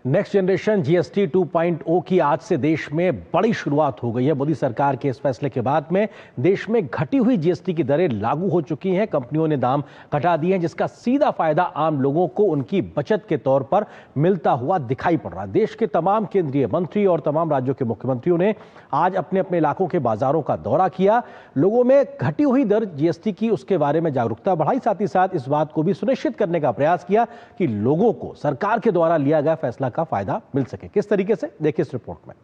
Speaker 1: नेक्स्ट जनरेशन जीएसटी 2.0 की आज से देश में बड़ी शुरुआत हो गई है। मोदी सरकार के इस फैसले के बाद में देश में घटी हुई जीएसटी की दरें लागू हो चुकी हैं। कंपनियों ने दाम घटा दिए हैं, जिसका सीधा फायदा आम लोगों को उनकी बचत के तौर पर मिलता हुआ दिखाई पड़ रहा है। देश के तमाम केंद्रीय मंत्री और तमाम राज्यों के मुख्यमंत्रियों ने आज अपने अपने इलाकों के बाजारों का दौरा किया, लोगों में घटी हुई दर जीएसटी की उसके बारे में जागरूकता बढ़ाई, साथ ही साथ इस बात को भी सुनिश्चित करने का प्रयास किया कि लोगों को सरकार के द्वारा लिया गया फैसला का फायदा मिल सके। किस तरीके से, देखिए इस रिपोर्ट में।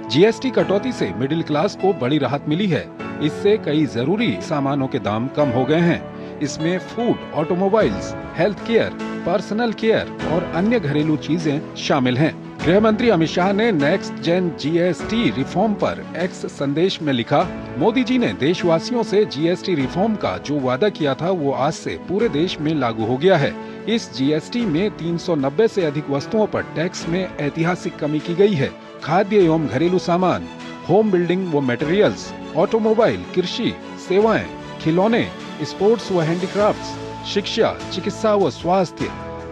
Speaker 6: जीएसटी कटौती से मिडिल क्लास को बड़ी राहत मिली है। इससे कई जरूरी सामानों के दाम कम हो गए हैं। इसमें food, automobiles, health care, personal care और अन्य घरेलू चीजें शामिल हैं। गृह मंत्री अमित शाह ने नेक्स्ट जेन जीएसटी रिफॉर्म पर एक्स संदेश में लिखा, मोदी जी ने देशवासियों से जीएसटी रिफॉर्म का जो वादा किया था वो आज से पूरे देश में लागू हो गया है। इस जीएसटी में 390 से अधिक वस्तुओं पर टैक्स में ऐतिहासिक कमी की गई है। खाद्य एवं घरेलू सामान, होम बिल्डिंग व मटेरियल्स, ऑटोमोबाइल, कृषि, सेवाएं, खिलौने, स्पोर्ट्स व हैंडीक्राफ्ट्स, शिक्षा, चिकित्सा व स्वास्थ्य,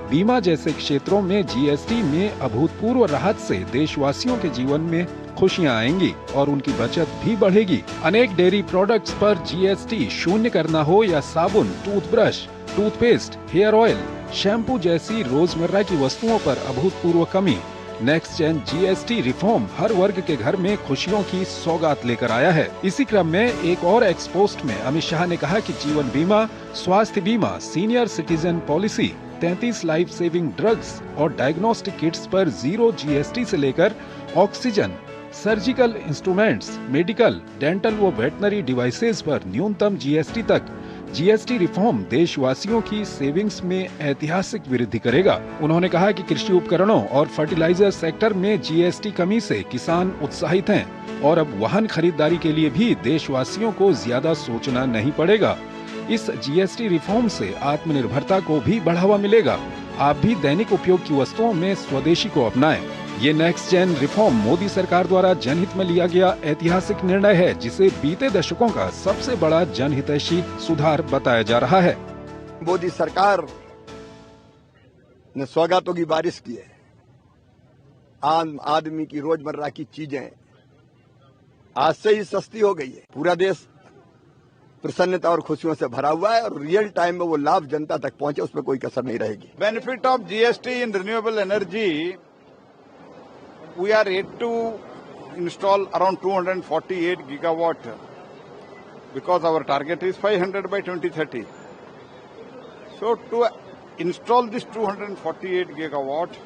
Speaker 6: बीमा जैसे क्षेत्रों में जीएसटी में अभूतपूर्व राहत से देशवासियों के जीवन में खुशियां आएंगी और उनकी बचत भी बढ़ेगी। अनेक डेयरी प्रोडक्ट्स पर जीएसटी शून्य करना हो या साबुन, toothbrush, toothpaste, hair oil, shampoo जैसी रोजमर्रा की वस्तुओं पर अभूतपूर्व कमी। नेक्स्ट जेन जीएसटी रिफॉर्म हर वर्ग के घर में खुशियों की सौगात लेकर आया है। इसी क्रम में एक और एक्सपोस्ट में अमित शाह ने कहा कि जीवन बीमा, स्वास्थ्य बीमा, senior citizen policy, 33 life saving drugs और डायग्नोस्टिक किट्स पर 0 जीएसटी से लेकर oxygen, surgical instruments, medical, dental व वेटनरी डिवाइसेस पर न्यूनतम जीएसटी तक जीएसटी रिफॉर्म देशवासियों की सेविंग्स में ऐतिहासिक वृद्धि करेगा। उन्होंने कहा कि कृषि उपकरणों और फर्टिलाइजर सेक्टर में जीएसटी कमी से किसान उत्साहित हैं और अब वाहन खरीदारी के लिए भी देशवासियों को ज्यादा सोचना नहीं पड़ेगा। इस जीएसटी रिफॉर्म से आत्मनिर्भरता को भी बढ़ावा मिलेगा। आप भी दैनिक उपयोग की वस्तुओं में स्वदेशी को अपनाएं। ये नेक्स्ट जेन रिफॉर्म मोदी सरकार द्वारा जनहित में लिया गया ऐतिहासिक निर्णय है, जिसे बीते दशकों का सबसे बड़ा जनहितैषी सुधार बताया जा रहा है।
Speaker 23: मोदी सरकार ने सौगातों की बारिश की है। आम आदमी की रोजमर्रा की चीजें आज से ही सस्ती हो गई है। पूरा देश प्रसन्नता और खुशियों से भरा हुआ है और रियल टाइम में वो लाभ जनता तक पहुंचे, उसमें कोई कसर नहीं रहेगी।
Speaker 19: Benefit of GST in renewable energy, we are yet to install around 248 gigawatt because our target is 500 by 2030. So to install this 248 gigawatt,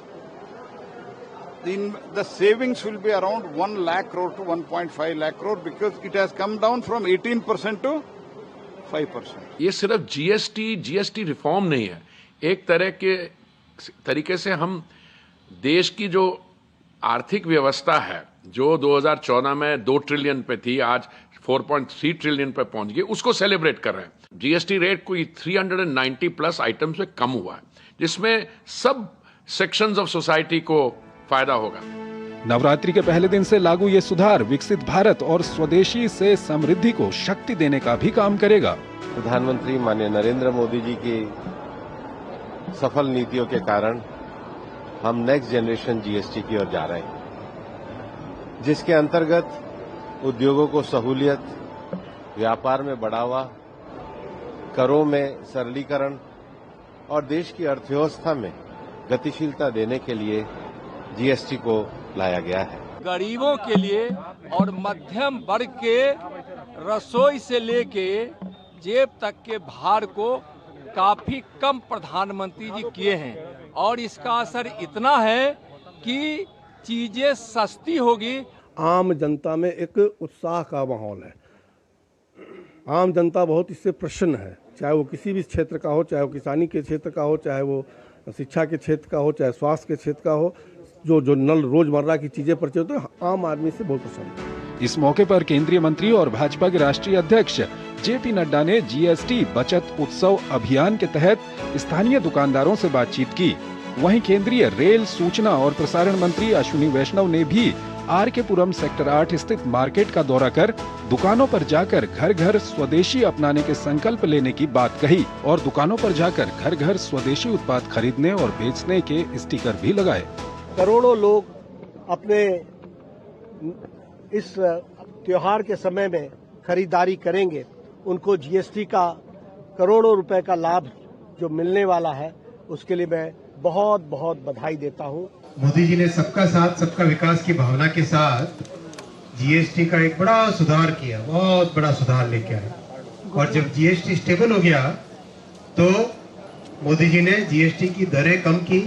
Speaker 19: the savings will be around 1 lakh crore to 1.5 lakh crore because it has come down from 18% to 5%.
Speaker 16: ये सिर्फ GST reform नहीं है। एक तरीके से हम देश की जो आर्थिक व्यवस्था है, जो 2014 में 2 ट्रिलियन पे थी, आज 4.3 ट्रिलियन पे पहुंच गई, उसको सेलिब्रेट कर रहे हैं। जीएसटी रेट कोई 390 प्लस आइटम्स में कम हुआ है, जिसमें सब सेक्शंस ऑफ सोसाइटी को फायदा होगा।
Speaker 6: नवरात्रि के पहले दिन से लागू ये सुधार विकसित भारत और स्वदेशी से समृद्धि को शक्ति देने का भी काम करेगा।
Speaker 8: प्रधानमंत्री माननीय नरेंद्र मोदी जी की सफल नीतियों के कारण हम नेक्स्ट जनरेशन जीएसटी की ओर जा रहे हैं, जिसके अंतर्गत उद्योगों को सहूलियत, व्यापार में बढ़ावा, करों में सरलीकरण और देश की अर्थव्यवस्था में गतिशीलता देने के लिए जीएसटी को लाया गया है।
Speaker 9: गरीबों के लिए और मध्यम वर्ग के रसोई से लेके जेब तक के भार को काफी कम प्रधानमंत्री जी किए हैं और इसका असर इतना है कि चीजें सस्ती होगी
Speaker 7: आम जनता में एक उत्साह का माहौल है। आम जनता बहुत इससे प्रसन्न है, चाहे वो किसी भी क्षेत्र का हो, चाहे वो किसानी के क्षेत्र का हो, चाहे वो शिक्षा के क्षेत्र का हो, चाहे स्वास्थ्य के क्षेत्र का हो। जो नल रोजमर्रा की चीजें प्रचलित हो, आम आदमी से बहुत पसंद है।
Speaker 6: इस मौके पर केंद्रीय मंत्री और भाजपा के राष्ट्रीय अध्यक्ष जेपी नड्डा ने जीएसटी बचत उत्सव अभियान के तहत स्थानीय दुकानदारों से बातचीत की। वहीं केंद्रीय रेल, सूचना और प्रसारण मंत्री अश्विनी वैष्णव ने भी आर.के. पुरम सेक्टर 8 स्थित मार्केट का दौरा कर दुकानों पर जाकर घर घर स्वदेशी अपनाने के संकल्प लेने की बात कही और दुकानों पर जाकर घर घर स्वदेशी उत्पाद खरीदने और बेचने के स्टिकर भी लगाए।
Speaker 7: करोड़ों लोग अपने इस त्योहार के समय में खरीदारी करेंगे, उनको जीएसटी का करोड़ों रुपए का लाभ जो मिलने वाला है, उसके लिए मैं बहुत बहुत बधाई देता हूं।
Speaker 10: मोदी जी ने सबका साथ सबका विकास की भावना के साथ जीएसटी का एक बड़ा सुधार किया, बहुत बड़ा सुधार लेके आए। और जब जीएसटी स्टेबल हो गया तो मोदी जी ने जीएसटी की दरें कम की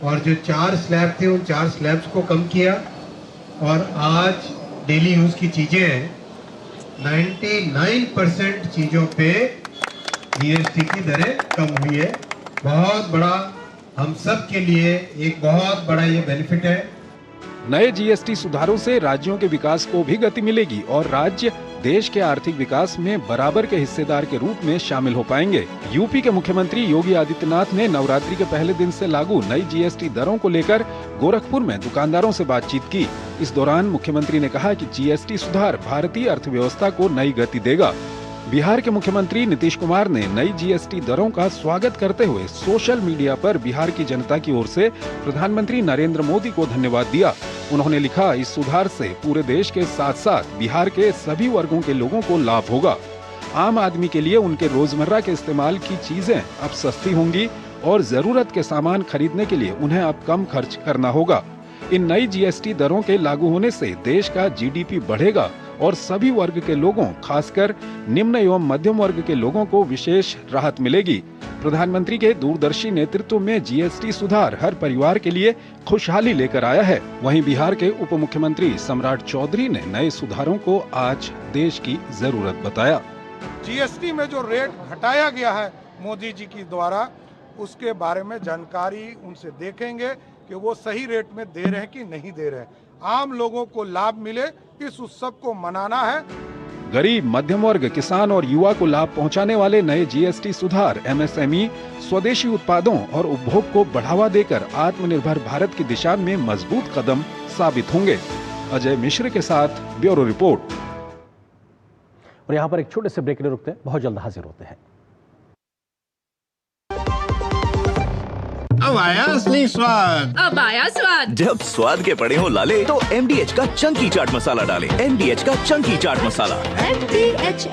Speaker 10: और जो 4 स्लैब थे उन 4 स्लैब्स को कम किया और आज डेली यूज की चीजें 99% चीजों पे जीएसटी की दरें कम हुई है। बहुत बड़ा, हम सब के लिए एक बहुत बड़ा ये बेनिफिट है।
Speaker 6: नए जीएसटी सुधारों से राज्यों के विकास को भी गति मिलेगी और राज्य देश के आर्थिक विकास में बराबर के हिस्सेदार के रूप में शामिल हो पाएंगे। यूपी के मुख्यमंत्री योगी आदित्यनाथ ने नवरात्रि के पहले दिन से लागू नई जीएसटी दरों को लेकर गोरखपुर में दुकानदारों से बातचीत की। इस दौरान मुख्यमंत्री ने कहा कि जीएसटी सुधार भारतीय अर्थव्यवस्था को नई गति देगा। बिहार के मुख्यमंत्री नीतीश कुमार ने नई जीएसटी दरों का स्वागत करते हुए सोशल मीडिया पर बिहार की जनता की ओर से प्रधानमंत्री नरेंद्र मोदी को धन्यवाद दिया। उन्होंने लिखा, इस सुधार से पूरे देश के साथ साथ बिहार के सभी वर्गों के लोगों को लाभ होगा। आम आदमी के लिए उनके रोजमर्रा के इस्तेमाल की चीजें अब सस्ती होंगी और जरूरत के सामान खरीदने के लिए उन्हें अब कम खर्च करना होगा। इन नई जीएसटी दरों के लागू होने से देश का जीडीपी बढ़ेगा और सभी वर्ग के लोगों, खासकर निम्न एवं मध्यम वर्ग के लोगों को विशेष राहत मिलेगी। प्रधानमंत्री के दूरदर्शी नेतृत्व में जीएसटी सुधार हर परिवार के लिए खुशहाली लेकर आया है। वहीं बिहार के उप मुख्यमंत्री सम्राट चौधरी ने नए सुधारों को आज देश की जरूरत बताया।
Speaker 19: जीएसटी में जो रेट घटाया गया है मोदी जी की द्वारा, उसके बारे में जानकारी उनसे देखेंगे कि वो सही रेट में दे रहे हैं कि नहीं दे रहे हैं। आम लोगों को लाभ मिले, इस उत्सव को मनाना है।
Speaker 6: गरीब, मध्यम वर्ग, किसान और युवा को लाभ पहुंचाने वाले नए जीएसटी सुधार एमएसएमई, स्वदेशी उत्पादों और उपभोग को बढ़ावा देकर आत्मनिर्भर भारत की दिशा में मजबूत कदम साबित होंगे। अजय मिश्र के साथ ब्यूरो रिपोर्ट।
Speaker 1: और यहाँ पर एक छोटे से ब्रेक ले रुकते हैं, बहुत जल्द हाजिर होते हैं।
Speaker 15: अब आया असली स्वाद,
Speaker 13: अब आया स्वाद।
Speaker 2: जब स्वाद के पड़े हो लाले तो MDH का चंकी चाट मसाला डालें। MDH का चंकी चाट मसाला।
Speaker 13: MDH।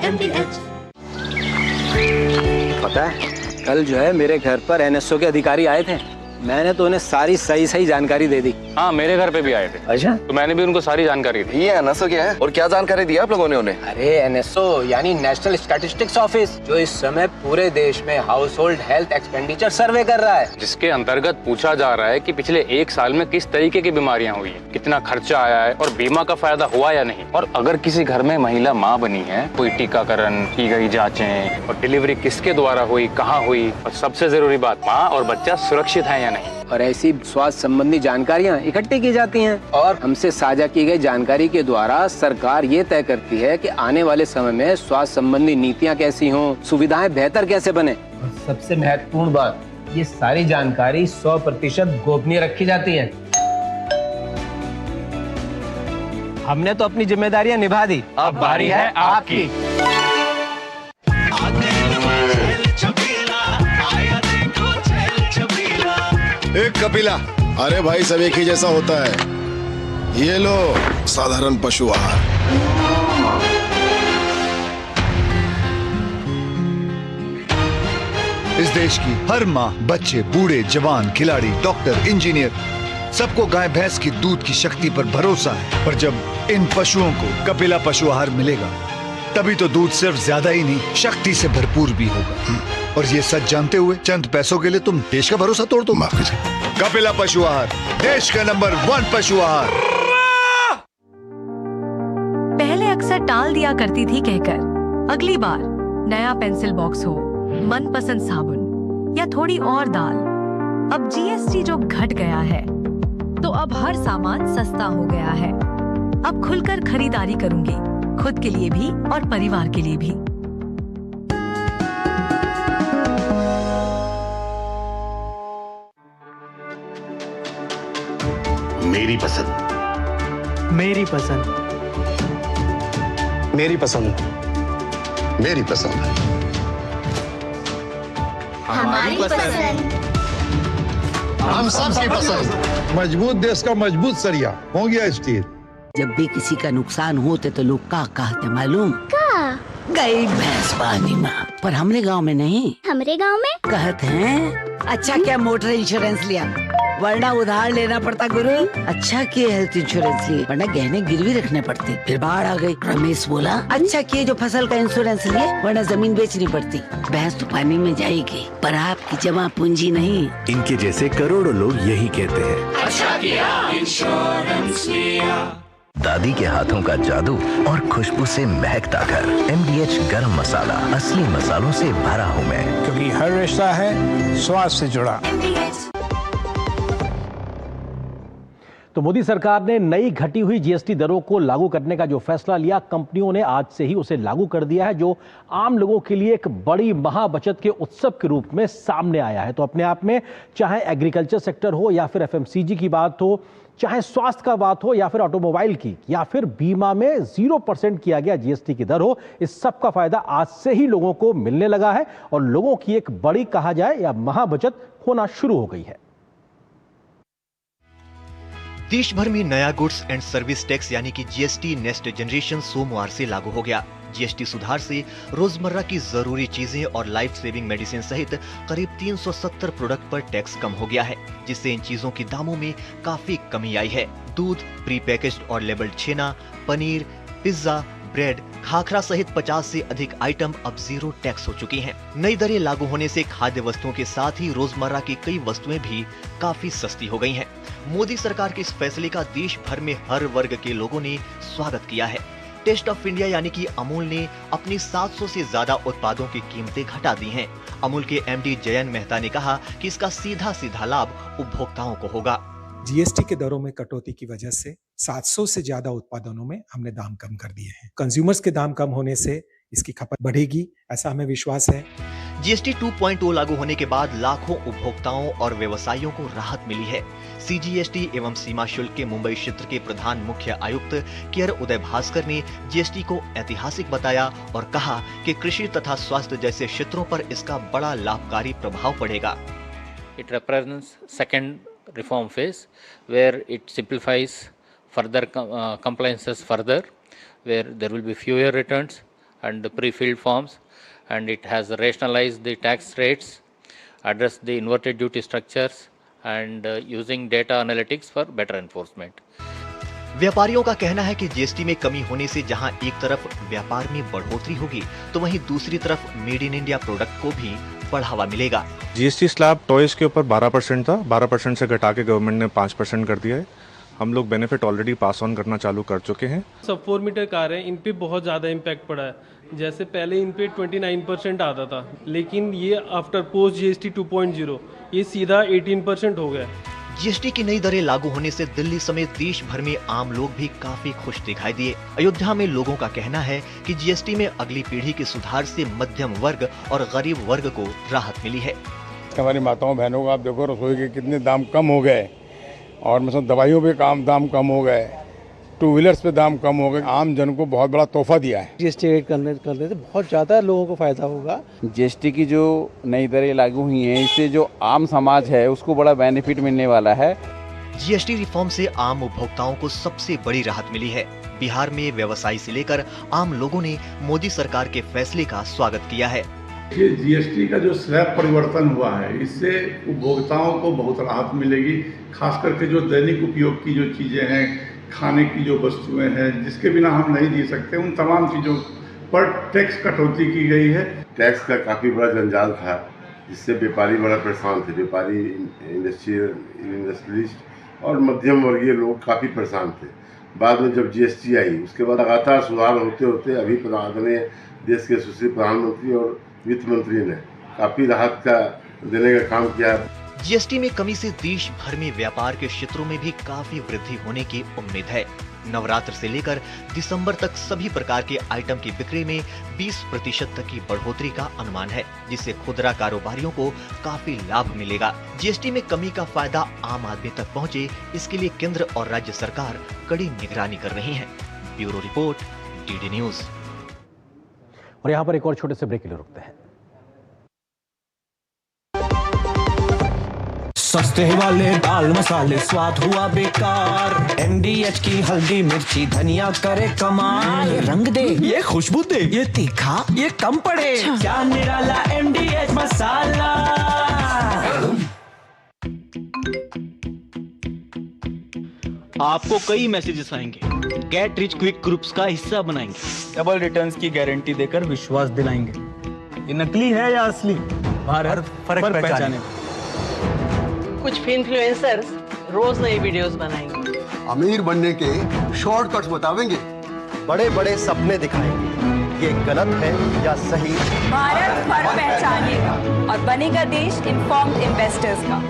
Speaker 14: पता है, कल जो है मेरे घर पर NSO के अधिकारी आए थे। मैंने तो उन्हें सारी सही जानकारी दे दी।
Speaker 20: हाँ, मेरे घर पे भी आए थे।
Speaker 14: अच्छा,
Speaker 20: तो मैंने भी उनको सारी जानकारी दी।
Speaker 14: ये NSO क्या है और क्या जानकारी दी आप लोगों ने उन्हें? अरे NSO यानी नेशनल स्टैटिस्टिक्स ऑफिस, जो इस समय पूरे देश में हाउस होल्ड हेल्थ एक्सपेंडिचर सर्वे कर रहा है,
Speaker 20: जिसके अंतर्गत पूछा जा रहा है कि पिछले 1 साल में किस तरीके की बीमारियां हुई है, कितना खर्चा आया है और बीमा का फायदा हुआ या नहीं। और अगर किसी घर में महिला माँ बनी है, कोई टीकाकरण की गई जाँचें और डिलीवरी किसके द्वारा हुई, कहाँ हुई, और सबसे जरूरी बात, माँ और बच्चा सुरक्षित है या नहीं।
Speaker 14: और ऐसी स्वास्थ्य संबंधी जानकारियाँ इकट्ठी की जाती हैं और हमसे साझा की गई जानकारी के द्वारा सरकार ये तय करती है कि आने वाले समय में स्वास्थ्य संबंधी नीतियाँ कैसी हों, सुविधाएं बेहतर कैसे बने। और सबसे महत्वपूर्ण बात, ये सारी जानकारी 100% गोपनीय रखी जाती है। हमने तो अपनी जिम्मेदारियां निभा दी,
Speaker 20: अब बारी है आपकी।
Speaker 17: एक कपिला, अरे भाई सब एक ही जैसा होता है। ये लो साधारण पशु आहार।
Speaker 21: इस देश की हर माँ, बच्चे, बूढ़े, जवान, खिलाड़ी, डॉक्टर, इंजीनियर, सबको गाय भैंस की दूध की शक्ति पर भरोसा है। पर जब इन पशुओं को कपिला पशु आहार मिलेगा, तभी तो दूध सिर्फ ज्यादा ही नहीं, शक्ति से भरपूर भी होगा। और ये सच जानते हुए चंद पैसों के लिए तुम देश का भरोसा तोड़ दो। माफ कीजिए। कपिला पशु आहार, देश का नंबर 1 पशु आहार।
Speaker 4: अक्सर टाल दिया करती थी कहकर अगली बार नया पेंसिल बॉक्स हो, मनपसंद साबुन या थोड़ी और दाल। अब जीएसटी जो घट गया है तो अब हर सामान सस्ता हो गया है। अब खुलकर खरीदारी करूंगी, खुद के लिए भी और परिवार के लिए भी।
Speaker 15: मेरी पसंद,
Speaker 5: मेरी पसंद,
Speaker 15: मेरी पसंद, मेरी पसंद,
Speaker 11: हमारी पसंद,
Speaker 19: हम सबकी पसंद। मजबूत देश का मजबूत सरिया हो गया स्टील।
Speaker 12: जब भी किसी का नुकसान होते तो लोग का कहते मालूम?
Speaker 11: का
Speaker 12: गई भैंस पानी में। पर हमरे गांव में नहीं,
Speaker 11: हमरे गांव में
Speaker 12: कहते हैं अच्छा क्या मोटर इंश्योरेंस लिया, वरना उधार लेना पड़ता गुरु। अच्छा किए हेल्थ इंश्योरेंस लिए, वरना गहने गिरवी रखने पड़ते, फिर बाढ़ आ गई। रमेश बोला अच्छा किए जो फसल का इंश्योरेंस लिए, वरना जमीन बेचनी पड़ती। भैंस तो पानी में जाएगी पर आपकी जमा पूंजी नहीं।
Speaker 2: इनके जैसे करोड़ों लोग यही कहते हैं,
Speaker 11: अच्छा किया इंश्योरेंस लिया।
Speaker 2: दादी के हाथों का जादू और खुशबू से महकता घर। MDH गरम मसाला, असली मसालों से भरा हूँ मैं,
Speaker 15: क्योंकि हर रिश्ता है स्वाद से जुड़ा।
Speaker 1: तो मोदी सरकार ने नई घटी हुई जीएसटी दरों को लागू करने का जो फैसला लिया, कंपनियों ने आज से ही उसे लागू कर दिया है, जो आम लोगों के लिए एक बड़ी महाबचत के उत्सव के रूप में सामने आया है। तो अपने आप में चाहे एग्रीकल्चर सेक्टर हो या फिर FMCG की बात हो, चाहे स्वास्थ्य का बात हो या फिर ऑटोमोबाइल की, या फिर बीमा में 0% किया गया जीएसटी की दर हो, इस सब का फायदा आज से ही लोगों को मिलने लगा है और लोगों की एक बड़ी कहा जाए या महाबचत होना शुरू हो गई है।
Speaker 22: देश भर में नया गुड्स एंड सर्विस टैक्स यानी कि जीएसटी नेक्स्ट जनरेशन सोमवार से लागू हो गया। जीएसटी सुधार से रोजमर्रा की जरूरी चीजें और लाइफ सेविंग मेडिसिन सहित करीब 370 प्रोडक्ट पर टैक्स कम हो गया है, जिससे इन चीजों की दामों में काफी कमी आई है। दूध, प्री पैकेज्ड और लेबल्ड छेना, पनीर, पिज्जा, ब्रेड, खाखरा सहित 50 से अधिक आइटम अब 0 टैक्स हो चुकी हैं। नई दरें लागू होने से खाद्य वस्तुओं के साथ ही रोजमर्रा की कई वस्तुएं भी काफी सस्ती हो गई हैं। मोदी सरकार के इस फैसले का देश भर में हर वर्ग के लोगों ने स्वागत किया है। टेस्ट ऑफ इंडिया यानी कि अमूल ने अपनी 700 से ज्यादा उत्पादों की कीमतें घटा दी हैं। अमूल के MD जयंत मेहता ने कहा कि इसका सीधा लाभ उपभोक्ताओं को होगा।
Speaker 24: जीएसटी के दरों में कटौती की वजह से 700 से ज्यादा उत्पादनों में हमने दाम कम कर दिए हैं। कंज्यूमर्स के दाम कम होने से इसकी खपत बढ़ेगी, ऐसा हमें विश्वास है।
Speaker 22: जीएसटी 2.0 लागू होने के बाद लाखों उपभोक्ताओं और व्यवसायियों को राहत मिली है। CGST एवं सीमा शुल्क के मुंबई क्षेत्र के प्रधान मुख्य आयुक्त केयर उदय भास्कर ने जीएसटी को ऐतिहासिक बताया और कहा कि कृषि तथा स्वास्थ्य जैसे क्षेत्रों पर इसका बड़ा लाभकारी प्रभाव पड़ेगा।
Speaker 25: It represents second reform phase where it simplifies further compliances further, where there will be fewer returns and pre-filled forms, and it has rationalized the tax rates, addressed the inverted duty structures, and using data analytics for better enforcement.
Speaker 22: व्यापारियों का कहना है कि GST में कमी होने से जहां एक तरफ व्यापार में बढ़ोतरी होगी तो वहीं दूसरी तरफ मेड इन इंडिया प्रोडक्ट को भी बढ़ावा मिलेगा।
Speaker 26: जीएसटी स्लैब टॉयज के ऊपर 12% था, 12% से घटा के गवर्नमेंट ने 5% कर दिया है। हम लोग बेनिफिट ऑलरेडी पास ऑन करना चालू कर चुके हैं।
Speaker 27: सब 4 मीटर कार है, इन पे बहुत ज़्यादा इम्पैक्ट पड़ा है। जैसे पहले इन पे 29% आता था, लेकिन ये आफ्टर पोस्ट जीएसटी 2.0 ये सीधा 18% हो गया।
Speaker 22: जीएसटी की नई दरें लागू होने से दिल्ली समेत देश भर में आम लोग भी काफी खुश दिखाई दिए। अयोध्या में लोगों का कहना है कि जीएसटी में अगली पीढ़ी के सुधार से मध्यम वर्ग और गरीब वर्ग को राहत मिली है।
Speaker 3: हमारी माताओं बहनों को आप देखो, रसोई के कितने दाम कम हो गए और मतलब दवाइयों पे दाम कम हो गए, 2 व्हीलर्स पे दाम कम हो गए। आम जन को बहुत बड़ा तोहफा दिया है।
Speaker 28: जीएसटी रेट करने से बहुत ज़्यादा लोगों को फायदा होगा।
Speaker 29: जीएसटी की जो नई दरें लागू हुई हैं, इससे जो आम समाज है उसको बड़ा बेनिफिट मिलने वाला है।
Speaker 22: जीएसटी रिफॉर्म से आम उपभोक्ताओं को सबसे बड़ी राहत मिली है। बिहार में व्यवसायी से लेकर आम लोगों ने मोदी सरकार के फैसले का स्वागत किया है।
Speaker 30: ये जीएसटी का जो स्लैब परिवर्तन हुआ है, इससे उपभोक्ताओं को बहुत राहत मिलेगी। खास करके जो दैनिक उपयोग की जो चीज़ें हैं, खाने की जो वस्तुएं हैं जिसके बिना हम नहीं जी सकते, उन तमाम चीज़ों पर टैक्स कटौती की गई है।
Speaker 8: टैक्स का काफ़ी बड़ा जंजाल था, जिससे व्यापारी बड़ा परेशान थे। व्यापारी, इंडस्ट्रियलिस्ट और मध्यम वर्गीय लोग काफ़ी परेशान थे।
Speaker 17: बाद में जब जीएसटी आई उसके बाद लगातार सुधार होते होते अभी आदरणीय देश के सुश्री प्रधानमंत्री और वित्त मंत्री ने काफी राहत का देने का काम किया।
Speaker 22: जीएसटी में कमी से देश भर में व्यापार के क्षेत्रों में भी काफी वृद्धि होने की उम्मीद है। नवरात्र से लेकर दिसंबर तक सभी प्रकार के आइटम की बिक्री में 20% तक की बढ़ोतरी का अनुमान है, जिससे खुदरा कारोबारियों को काफी लाभ मिलेगा। जीएसटी में कमी का फायदा आम आदमी तक पहुंचे, इसके लिए केंद्र और राज्य सरकार कड़ी निगरानी कर रही है। Bureau report, DD news.
Speaker 1: और यहाँ पर एक और छोटे से ब्रेक के लिए रुकते हैं।
Speaker 6: सस्ते वाले दाल मसाले स्वाद हुआ बेकार, MDH की हल्दी मिर्ची धनिया करे कमाल। ये रंग दे, ये खुशबू दे, ये तीखा, ये कम पड़े, क्या निराला MDH मसाला।
Speaker 7: आपको कई मैसेजेस आएंगे, गेट रिच क्विक ग्रुप्स का हिस्सा बनाएंगे, डबल रिटर्न्स की गारंटी देकर विश्वास दिलाएंगे। ये नकली है या असली, भारत फर्क पहचाने।
Speaker 5: कुछ इन्फ्लुएंसर्स रोज नई वीडियोस बनाएंगे,
Speaker 9: अमीर बनने के शॉर्टकट्स बतावेंगे, बड़े बड़े सपने दिखाएंगे। ये गलत है या सही,
Speaker 10: भारत फर्क पहचानेगा और बनेगा देश इन्फॉर्म्ड इन्वेस्टर्स का।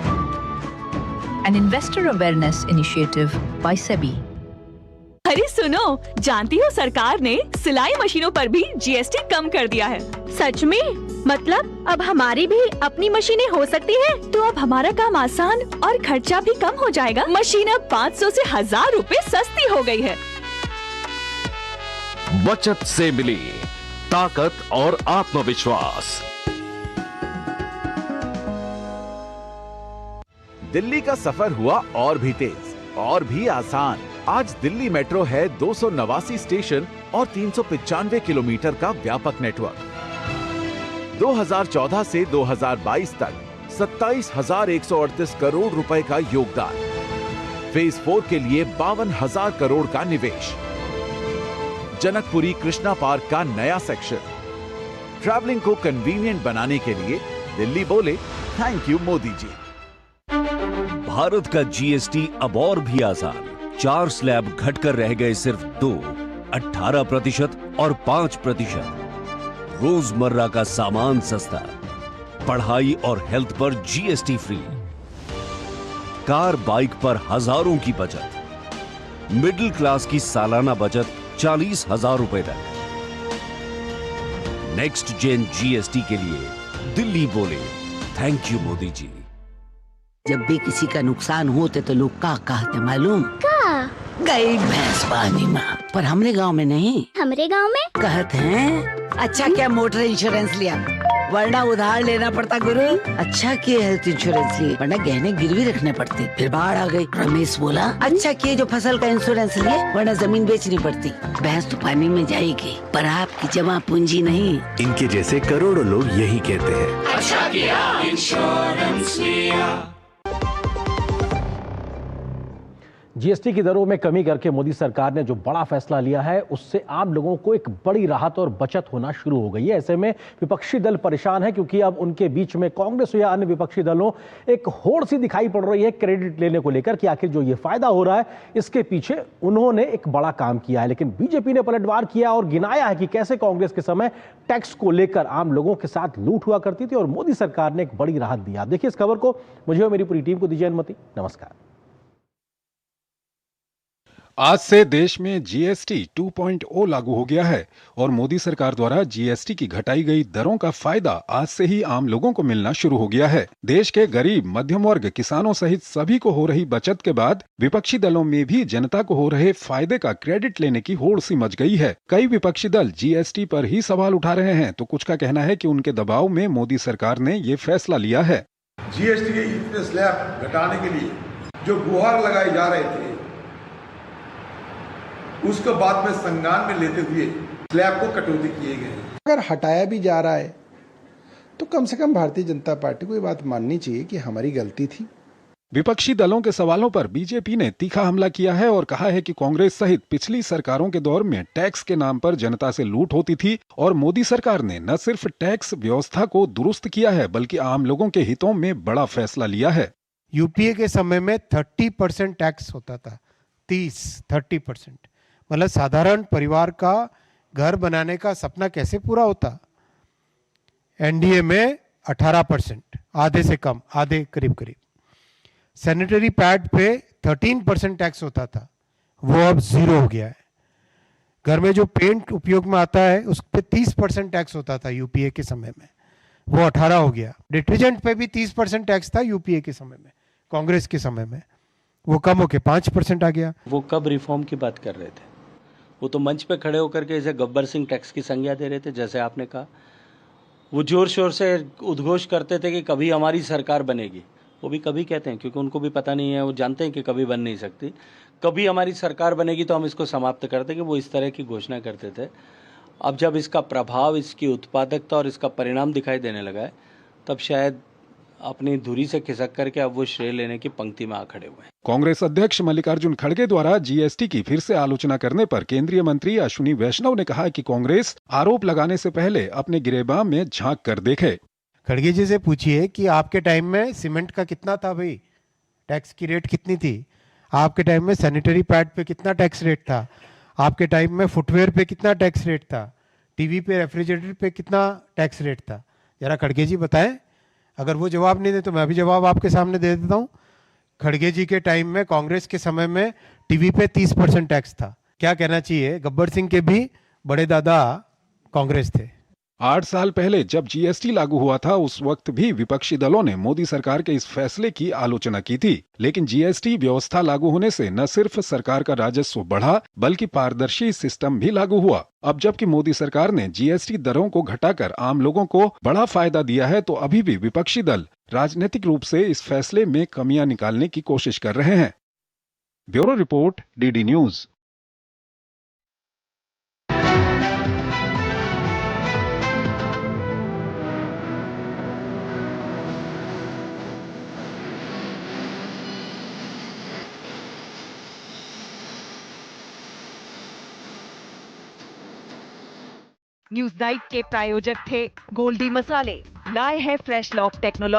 Speaker 13: An investor awareness initiative by SEBI.
Speaker 14: अरे सुनो, जानती हो सरकार ने सिलाई मशीनों पर भी जीएसटी कम कर दिया है।
Speaker 16: सच में? मतलब अब हमारी भी अपनी मशीनें हो सकती हैं?
Speaker 14: तो अब हमारा काम आसान और खर्चा भी कम हो जाएगा। मशीन अब 500 से 1000 रुपए सस्ती हो गई है।
Speaker 18: बचत से मिली ताकत और आत्मविश्वास।
Speaker 20: दिल्ली का सफर हुआ और भी तेज और भी आसान। आज दिल्ली मेट्रो है 289 स्टेशन और 395 किलोमीटर का व्यापक नेटवर्क। 2014 से 2022 तक 27,138 करोड़ रुपए का योगदान। फेज 4 के लिए 52,000 करोड़ का निवेश। जनकपुरी कृष्णा पार्क का नया सेक्शन। ट्रैवलिंग को कन्वीनियंट बनाने के लिए दिल्ली बोले थैंक यू मोदी जी।
Speaker 23: भारत का जीएसटी अब और भी आसान। 4 स्लैब घटकर रह गए सिर्फ 2, 18% और 5%। रोजमर्रा का सामान सस्ता, पढ़ाई और हेल्थ पर जीएसटी फ्री, कार बाइक पर हजारों की बचत, मिडिल क्लास की सालाना बचत 40,000 रुपए तक। नेक्स्ट जेन जीएसटी के लिए दिल्ली बोले थैंक यू मोदी जी।
Speaker 12: जब भी किसी का नुकसान होते तो लोग का कहते मालूम?
Speaker 11: का
Speaker 12: गई भैंस पानी में। पर हमरे गांव में नहीं।
Speaker 11: हमरे गांव में
Speaker 12: कहते हैं अच्छा क्या मोटर इंश्योरेंस लिया, वरना उधार लेना पड़ता गुरु। अच्छा किए हेल्थ इंश्योरेंस लिए, वरना गहने गिरवी रखने पड़ते, फिर बाढ़ आ गई। रमेश बोला अच्छा किए जो फसल का इंश्योरेंस लिए, वरना जमीन बेचनी पड़ती। भैंस तो पानी में जाएगी पर आपकी जमा पूंजी नहीं।
Speaker 2: इनके जैसे करोड़ों लोग यही कहते हैं।
Speaker 11: अच्छा किया इंश्योरेंस लिया।
Speaker 1: जीएसटी की दरों में कमी करके मोदी सरकार ने जो बड़ा फैसला लिया है, उससे आम लोगों को एक बड़ी राहत और बचत होना शुरू हो गई है। ऐसे में विपक्षी दल परेशान है, क्योंकि अब उनके बीच में कांग्रेस या अन्य विपक्षी दलों एक होड़ सी दिखाई पड़ रही है क्रेडिट लेने को लेकर कि आखिर जो ये फायदा हो रहा है इसके पीछे उन्होंने एक बड़ा काम किया है। लेकिन बीजेपी ने पलटवार किया और गिनाया है कि कैसे कांग्रेस के समय टैक्स को लेकर आम लोगों के साथ लूट हुआ करती थी और मोदी सरकार ने एक बड़ी राहत दी। आप देखिए इस खबर को, मुझे और मेरी पूरी टीम को दीजिए अनुमति। नमस्कार।
Speaker 31: आज से देश में जीएसटी 2.0 लागू हो गया है और मोदी सरकार द्वारा जीएसटी की घटाई गई दरों का फायदा आज से ही आम लोगों को मिलना शुरू हो गया है। देश के गरीब, मध्यम वर्ग, किसानों सहित सभी को हो रही बचत के बाद विपक्षी दलों में भी जनता को हो रहे फायदे का क्रेडिट लेने की होड़ सी मच गई है। कई विपक्षी दल जीएसटी पर ही सवाल उठा रहे हैं, तो कुछ का कहना है कि उनके दबाव में मोदी सरकार ने ये फैसला लिया है।
Speaker 30: जीएसटी के इतने स्लैब घटाने के लिए जो गुहार लगाए जा रहे थे, उसको बाद में संज्ञान में लेते हुए स्लैब को कटौती किए गए।
Speaker 28: अगर हटाया भी जा रहा है तो कम से कम भारतीय जनता पार्टी को ये बात माननी चाहिए कि हमारी गलती थी।
Speaker 31: विपक्षी दलों के सवालों पर बीजेपी ने तीखा हमला किया है और कहा है कि कांग्रेस सहित पिछली सरकारों के दौर में टैक्स के नाम पर जनता से लूट होती थी और मोदी सरकार ने न सिर्फ टैक्स व्यवस्था को दुरुस्त किया है, बल्कि आम लोगों के हितों में बड़ा फैसला लिया है।
Speaker 32: यूपीए के समय में 30% टैक्स होता था,
Speaker 28: 30% मतलब साधारण परिवार का घर बनाने का सपना कैसे पूरा होता। एनडीए में 18%, आधे से कम, आधे करीब करीब। सैनिटरी पैड पे 13% टैक्स होता था, वो अब 0 हो गया है। घर में जो पेंट उपयोग में आता है उस पे 30% टैक्स होता था यूपीए के समय में, वो 18 हो गया। डिटर्जेंट पे भी 30% टैक्स था यूपीए के समय में, कांग्रेस के समय में, वो कम होके 5% आ गया।
Speaker 3: वो कब रिफॉर्म की बात कर रहे थे? वो तो मंच पे खड़े होकर के जैसे गब्बर सिंह टैक्स की संज्ञा दे रहे थे, जैसे आपने कहा। वो जोर शोर से उद्घोष करते थे कि कभी हमारी सरकार बनेगी। वो भी कभी कहते हैं क्योंकि उनको भी पता नहीं है, वो जानते हैं कि कभी बन नहीं सकती। कभी हमारी सरकार बनेगी तो हम इसको समाप्त कर देंगे, वो इस तरह की घोषणा करते थे। अब जब इसका प्रभाव, इसकी उत्पादकता और इसका परिणाम दिखाई देने लगा है, तब शायद अपनी धुरी से खिसक करके अब वो श्रेय लेने की पंक्ति में आ खड़े हुए हैं।
Speaker 31: कांग्रेस अध्यक्ष मल्लिकार्जुन खड़गे द्वारा जीएसटी की फिर से आलोचना करने पर केंद्रीय मंत्री अश्विनी वैष्णव ने कहा कि कांग्रेस आरोप लगाने से पहले अपने गिरेबान में झांक कर देखे।
Speaker 28: खड़गे जी से पूछिए कि आपके टाइम में सीमेंट का कितना था भाई, टैक्स की रेट कितनी थी? आपके टाइम में सैनिटरी पैड पे कितना टैक्स रेट था? आपके टाइम में फुटवेयर पे कितना टैक्स रेट था? टीवी पे, रेफ्रिजरेटर पे कितना टैक्स रेट था? जरा खड़गे जी बताएं। अगर वो जवाब नहीं दे तो मैं भी जवाब आपके सामने दे देता हूँ। खड़गे जी के टाइम में, कांग्रेस के समय में टीवी पे 30% टैक्स था। क्या कहना चाहिए, गब्बर सिंह के भी बड़े दादा कांग्रेस थे।
Speaker 31: 8 साल पहले जब जीएसटी लागू हुआ था उस वक्त भी विपक्षी दलों ने मोदी सरकार के इस फैसले की आलोचना की थी। लेकिन जीएसटी व्यवस्था लागू होने से न सिर्फ सरकार का राजस्व बढ़ा बल्कि पारदर्शी सिस्टम भी लागू हुआ। अब जबकि मोदी सरकार ने जीएसटी दरों को घटाकर आम लोगों को बड़ा फायदा दिया है, तो अभी भी विपक्षी दल राजनीतिक रूप से इस फैसले में कमियां निकालने की कोशिश कर रहे हैं। Bureau report, DD news.
Speaker 4: News night के प्रायोजक थे गोल्डी मसाले, लाए हैं फ्रेश लॉक टेक्नोलॉजी।